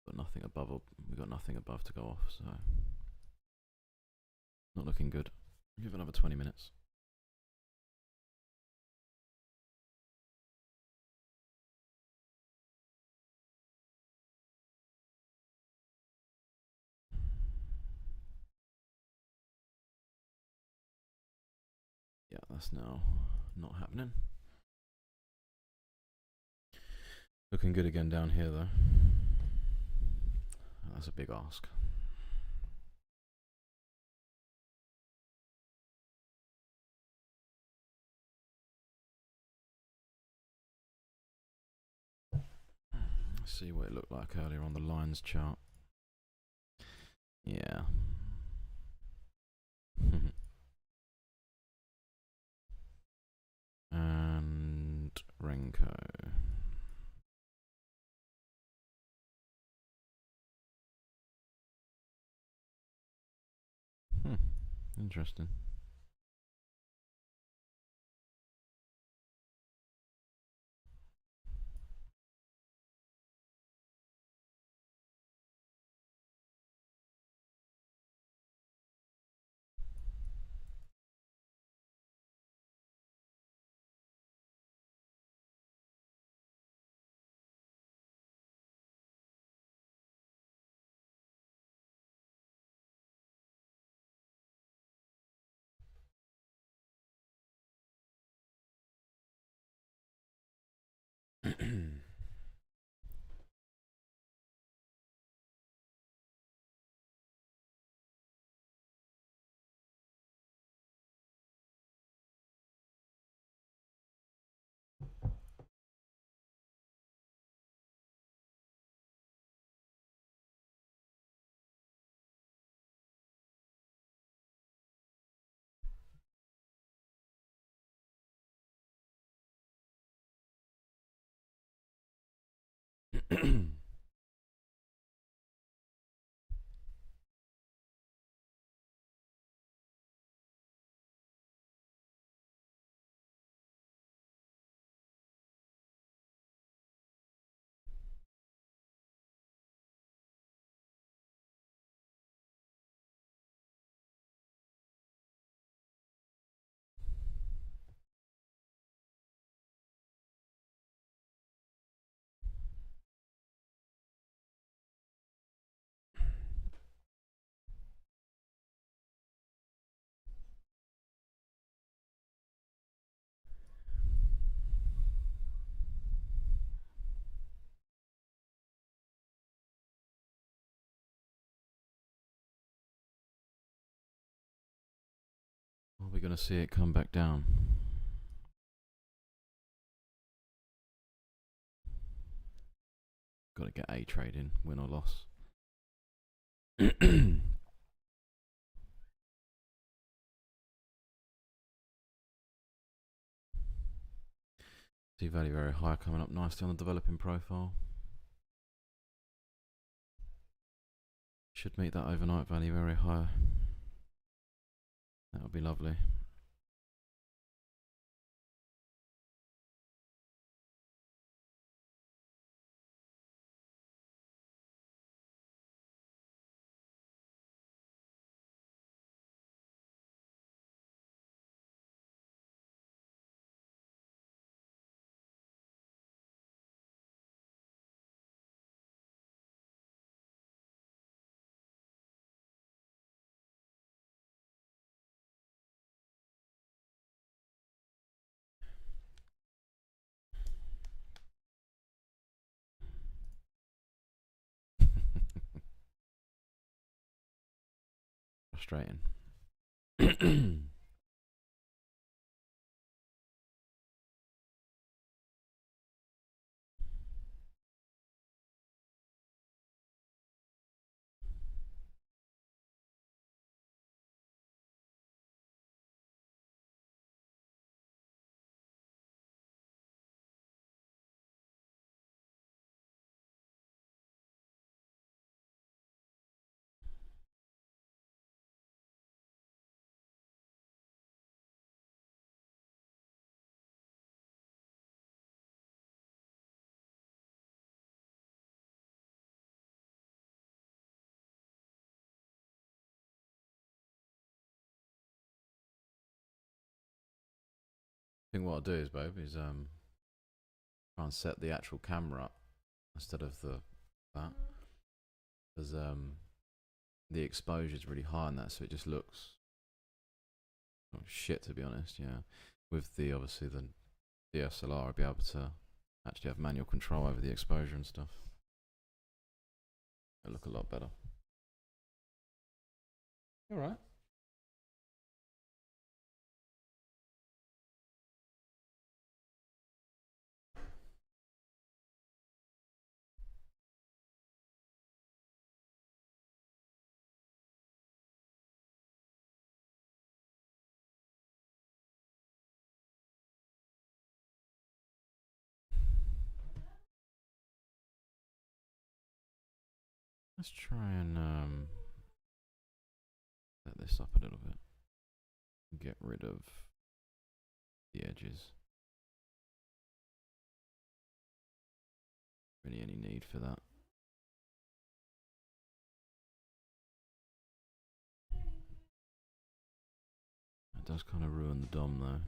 Got nothing above. We got nothing above to go off, so not looking good. Give another 20 minutes. Yeah, that's now not happening. Looking good again down here though. That's a big ask. Let's see what it looked like earlier on the lines chart. Yeah. And Renko. Interesting. we're going to see it come back down. Got to get a trade in, win or loss. See value very high coming up nicely on the developing profile. Should meet that overnight value very high. That would be lovely. Frustrating. I think what I'll do is, babe, is try and set the actual camera up instead of that, because the exposure is really high on that, so it just looks shit, to be honest. Yeah, with the obviously the DSLR, I'll be able to actually have manual control over the exposure and stuff. It'll look a lot better. All right. Let's try and set this up a little bit. Get rid of the edges. Really any need for that. That does kind of ruin the DOM though.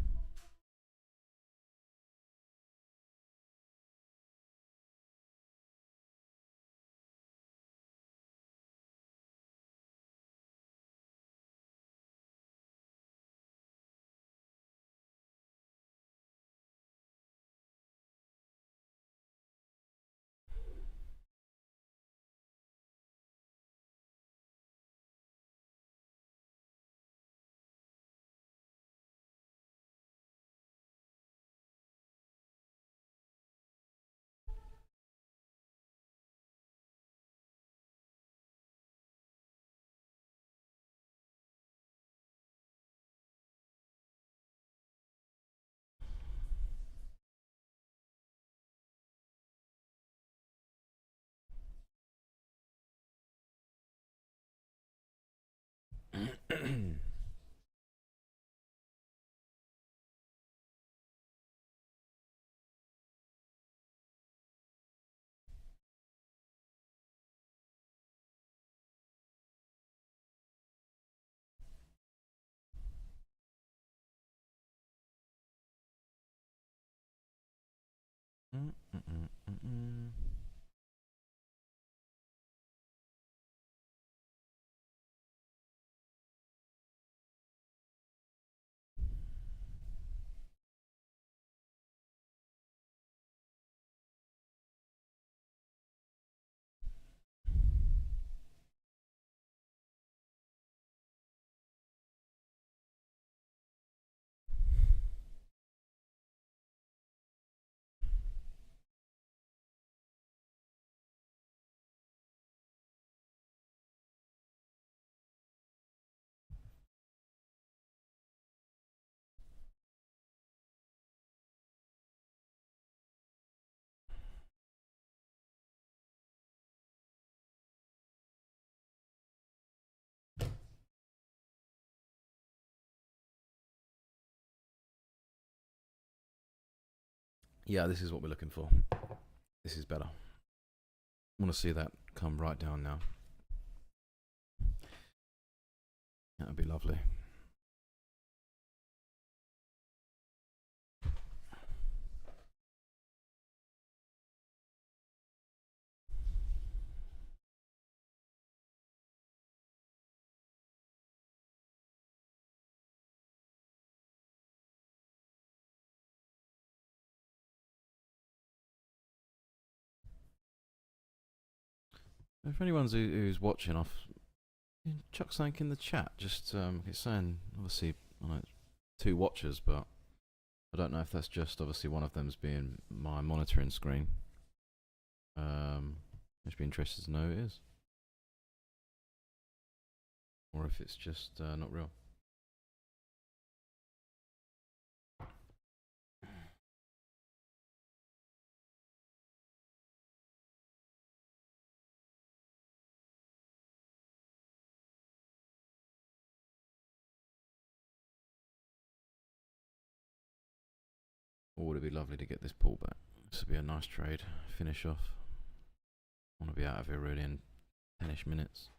Yeah, this is what we're looking for. This is better. I want to see that come right down now. That would be lovely. If anyone's who's watching off, chuck something in the chat. Just it's saying obviously I know it's 2 watchers, but I don't know if that's just obviously one of them's being my monitoring screen. I'd be interested to know who it is, or if it's just not real. Or would it be lovely to get this pullback? This would be a nice trade. Finish off. I want to be out of here really in 10ish minutes.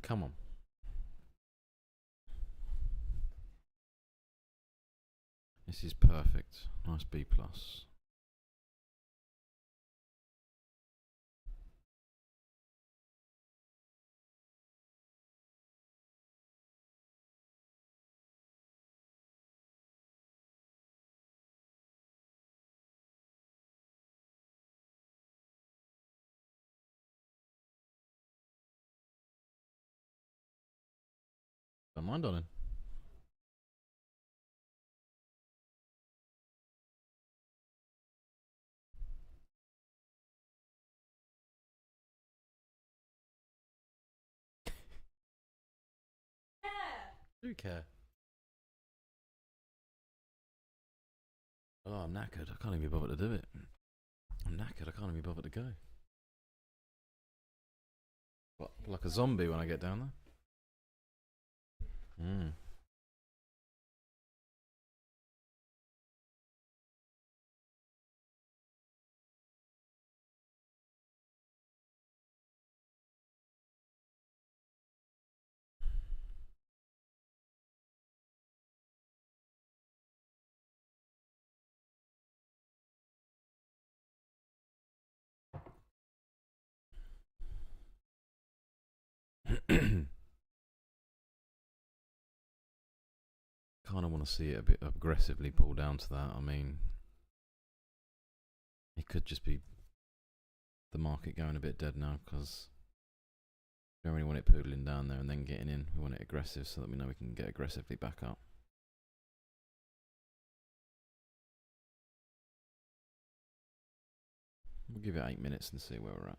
Come on. This is perfect. Nice B plus. Don't mind, darling. Do care. Oh, I'm knackered. I can't even be bothered to do it. I'm knackered. I can't even be bothered to go. What, like a zombie when I get down there? Kind of want to see it a bit aggressively pull down to that. I mean, it could just be the market going a bit dead now because we don't really want it poodling down there and then getting in. We want it aggressive so that we know we can get aggressively back up. We'll give it 8 minutes and see where we're at.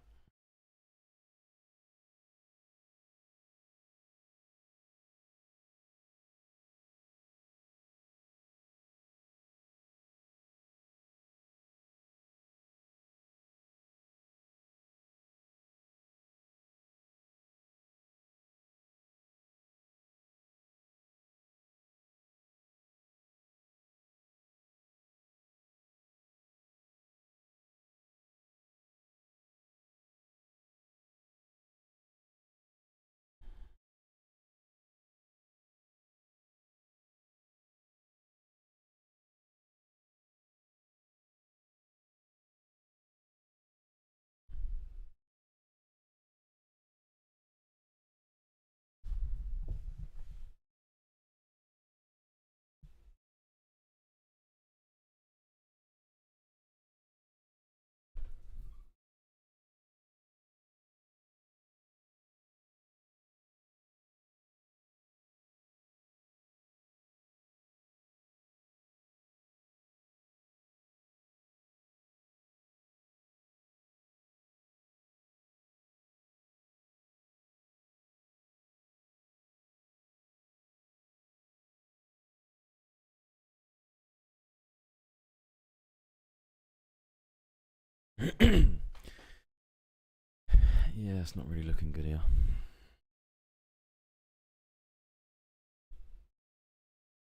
Yeah, it's not really looking good here.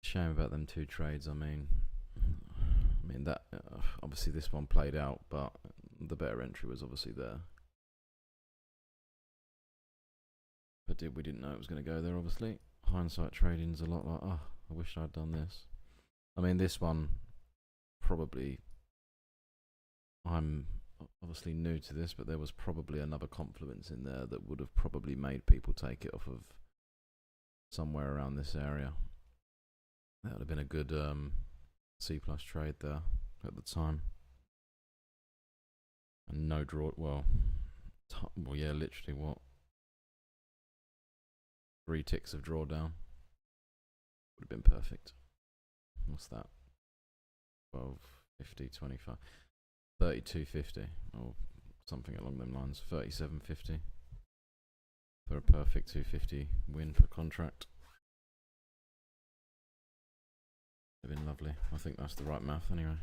Shame about them two trades. I mean that obviously this one played out, but the better entry was obviously there. But we didn't know it was going to go there, obviously. Hindsight trading's a lot like, oh, I wish I'd done this. I mean, this one, probably, I'm obviously new to this, but there was probably another confluence in there that would have probably made people take it off of somewhere around this area. That would have been a good C plus trade there at the time. And no draw, well, yeah, literally what? 3 ticks of drawdown. Would have been perfect. What's that? 12.50, 25, 32.50 or something along them lines. 37.50 for a perfect 250 win per contract. Would have been lovely. I think that's the right math anyway.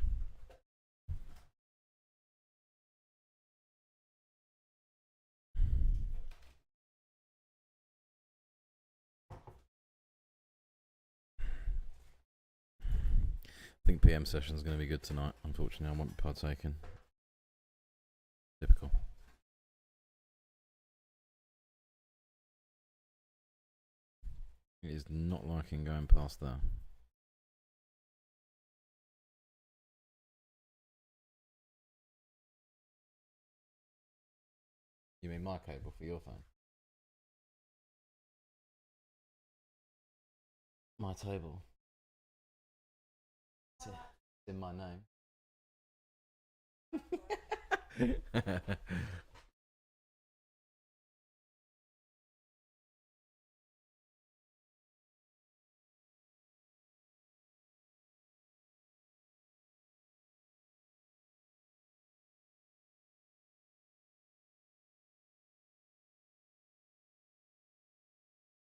I think PM session is going to be good tonight. Unfortunately, I won't be partaking. Typical. It is not liking going past there. You mean my cable for your phone? My table. It's in my name.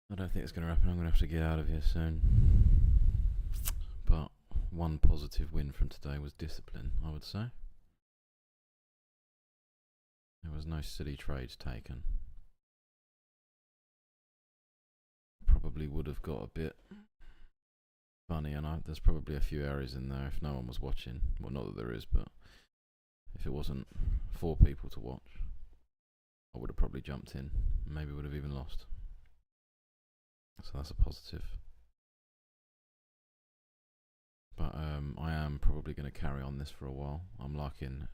I don't think it's going to happen. I'm going to have to get out of here soon. But one positive win from today was discipline, I would say. There was no silly trades taken. Probably would have got a bit funny, and there's probably a few areas in there if no one was watching. Well, not that there is, but if it wasn't 4 people to watch, I would have probably jumped in. Maybe would have even lost. So that's a positive. But I am probably going to carry on this for a while. I'm liking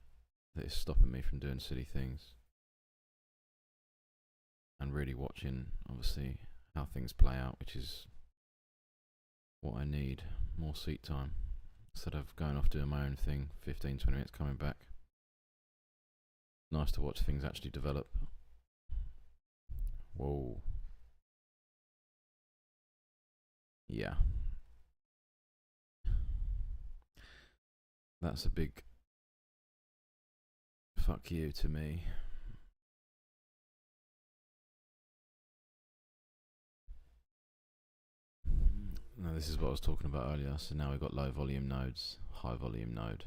that it's stopping me from doing silly things. And really watching, obviously, how things play out, which is what I need. More seat time. Instead of going off doing my own thing, 15, 20 minutes coming back. Nice to watch things actually develop. Whoa. Yeah. That's a big fuck you to me. No, this is what I was talking about earlier. So now we've got low volume nodes, high volume node.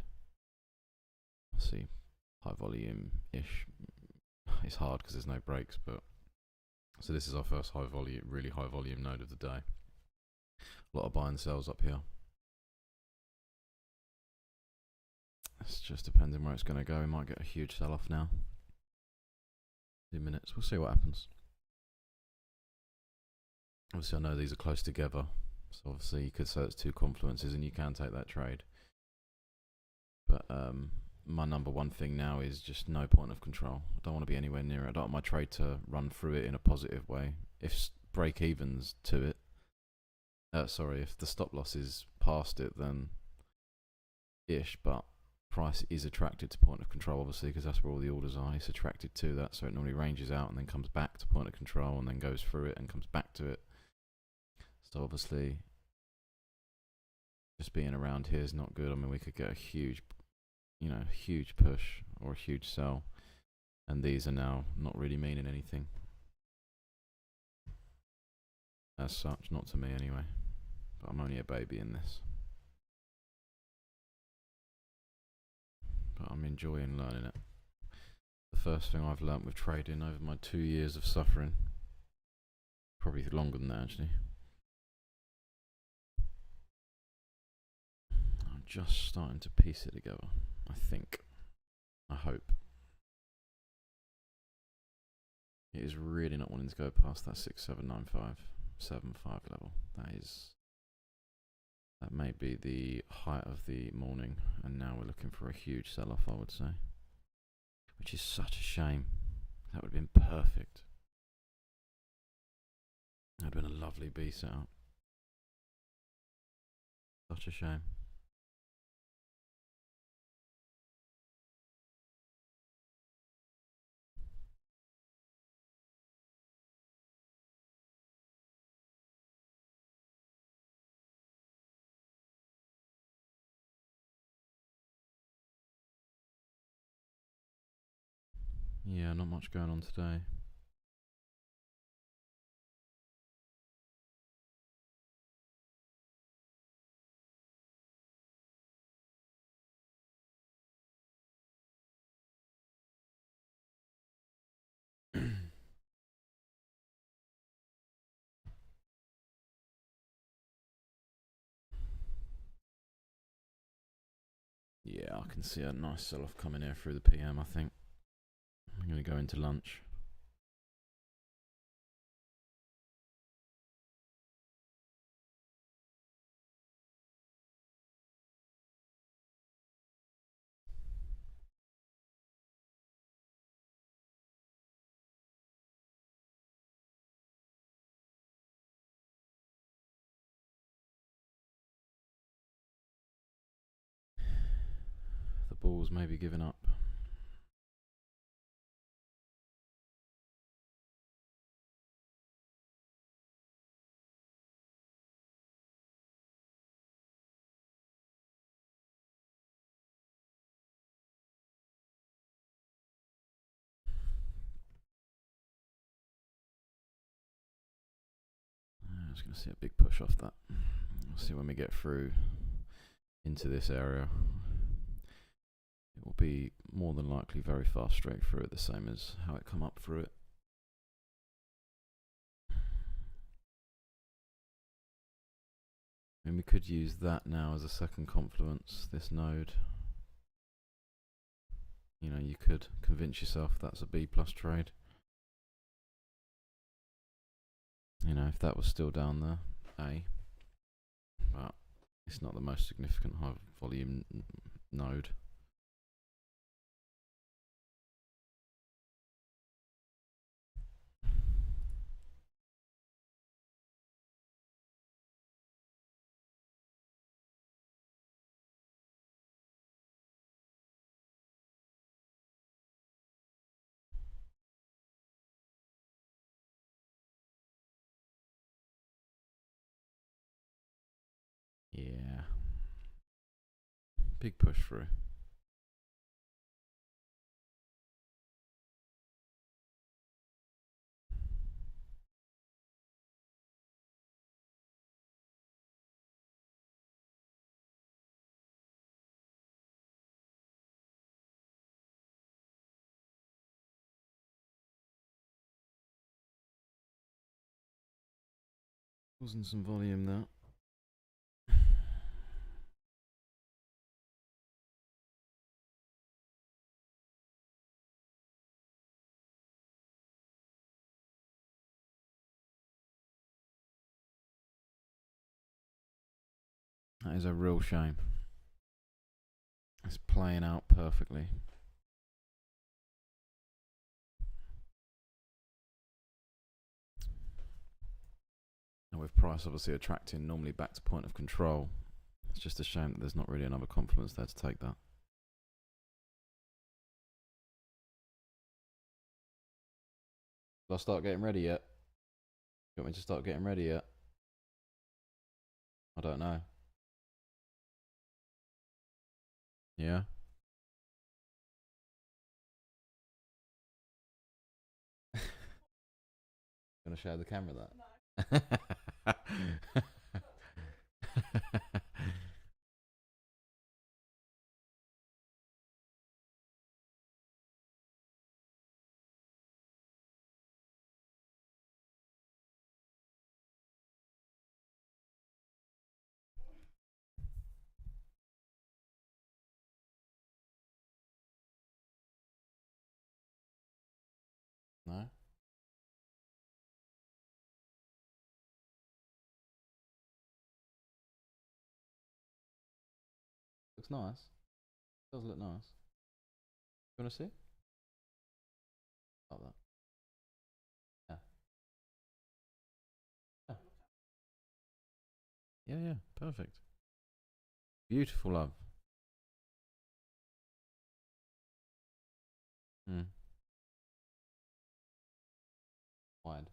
See, high volume-ish. It's hard because there's no breaks, but so this is our first high volume, really high volume node of the day. A lot of buy and sells up here. It's just depending where it's going to go. We might get a huge sell-off now. 2 minutes. We'll see what happens. Obviously, I know these are close together, so obviously you could say it's 2 confluences, and you can take that trade. But my number one thing now is just no point of control. I don't want to be anywhere near it. I don't want my trade to run through it in a positive way. If break evens to it, if the stop loss is past it, then ish. But price is attracted to point of control, obviously, because that's where all the orders are. It's attracted to that, so it normally ranges out and then comes back to point of control and then goes through it and comes back to it. So obviously, just being around here is not good. I mean, we could get a huge, huge push or a huge sell, and these are now not really meaning anything as such, not to me anyway. But I'm only a baby in this. But I'm enjoying learning it. the first thing I've learnt with trading over my 2 years of suffering. Probably longer than that, actually. I'm just starting to piece it together, I think. I hope. It is really not wanting to go past that 6795.75 level. That may be the height of the morning, and now we're looking for a huge sell-off, I would say. Which is such a shame. That would have been perfect. That would have been a lovely B setup. Such a shame. Yeah, not much going on today. Yeah, I can see a nice sell-off coming here through the PM, I think. I'm going to go into lunch. The bulls may be giving up. I'm just going to see a big push off that. We'll see when we get through into this area. It will be more than likely very fast straight through it, the same as how it come up through it. And we could use that now as a second confluence, this node. You know, you could convince yourself that's a B plus trade. You know, if that was still down there, A. But it's not the most significant high volume node. Yeah. Big push through. Wasn't some volume there. That is a real shame. It's playing out perfectly. And with price obviously attracting normally back to point of control, it's just a shame that there's not really another confluence there to take that. Will I start getting ready yet? You want me to start getting ready yet? I don't know. Yeah? Gonna show the camera that? No. looks nice. It does look nice. You want to see? Like that. Yeah. Yeah. Yeah. Perfect. Beautiful, love. Hmm. Wide.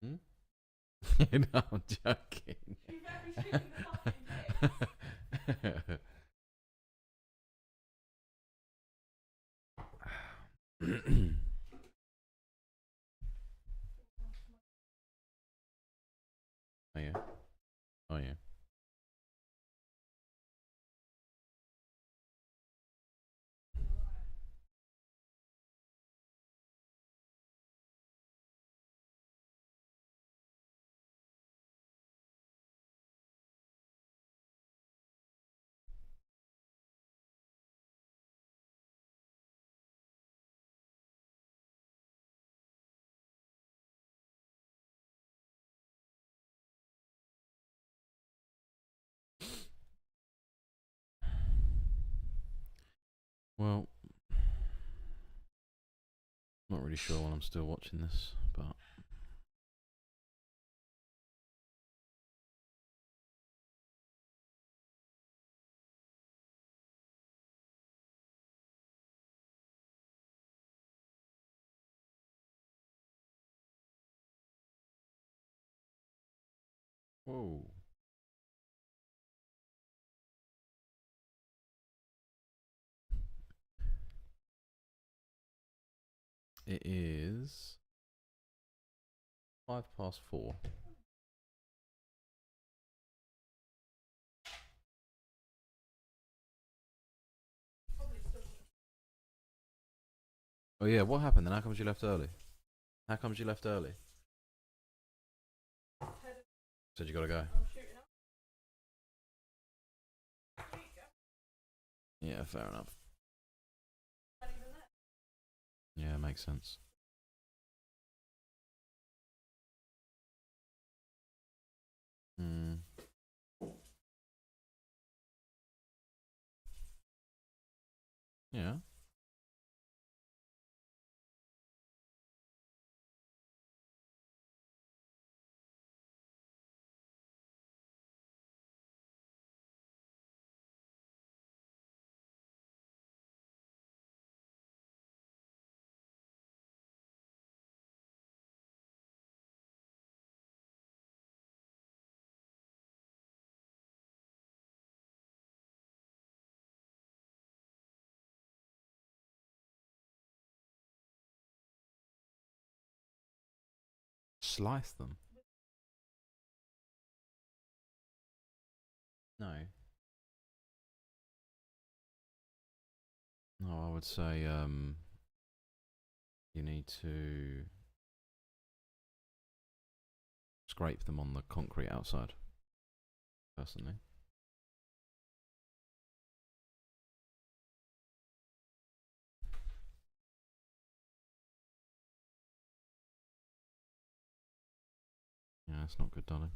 Hmm? No, I'm joking. Oh yeah. Oh yeah. Well, not really sure while I'm still watching this, but whoa. It is 4:05. Oh yeah, what happened then? How comes you left early? How comes you left early? Said you gotta go. Yeah, fair enough. Yeah, makes sense. Hmm. Yeah. Slice them? No. No, I would say you need to scrape them on the concrete outside, personally. Yeah, it's not good, darling.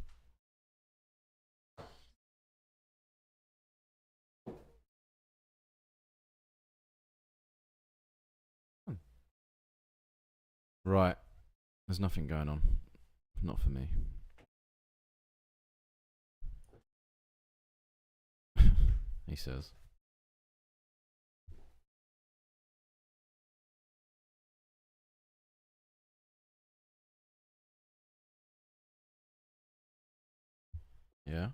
Hmm. Right. There's nothing going on. Not for me. He says. Yeah?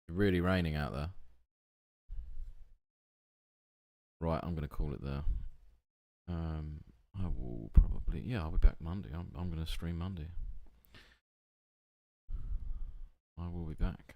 It's really raining out there. Right, I'm going to call it there. I will probably... Yeah, I'll be back Monday. I'm going to stream Monday. I will be back.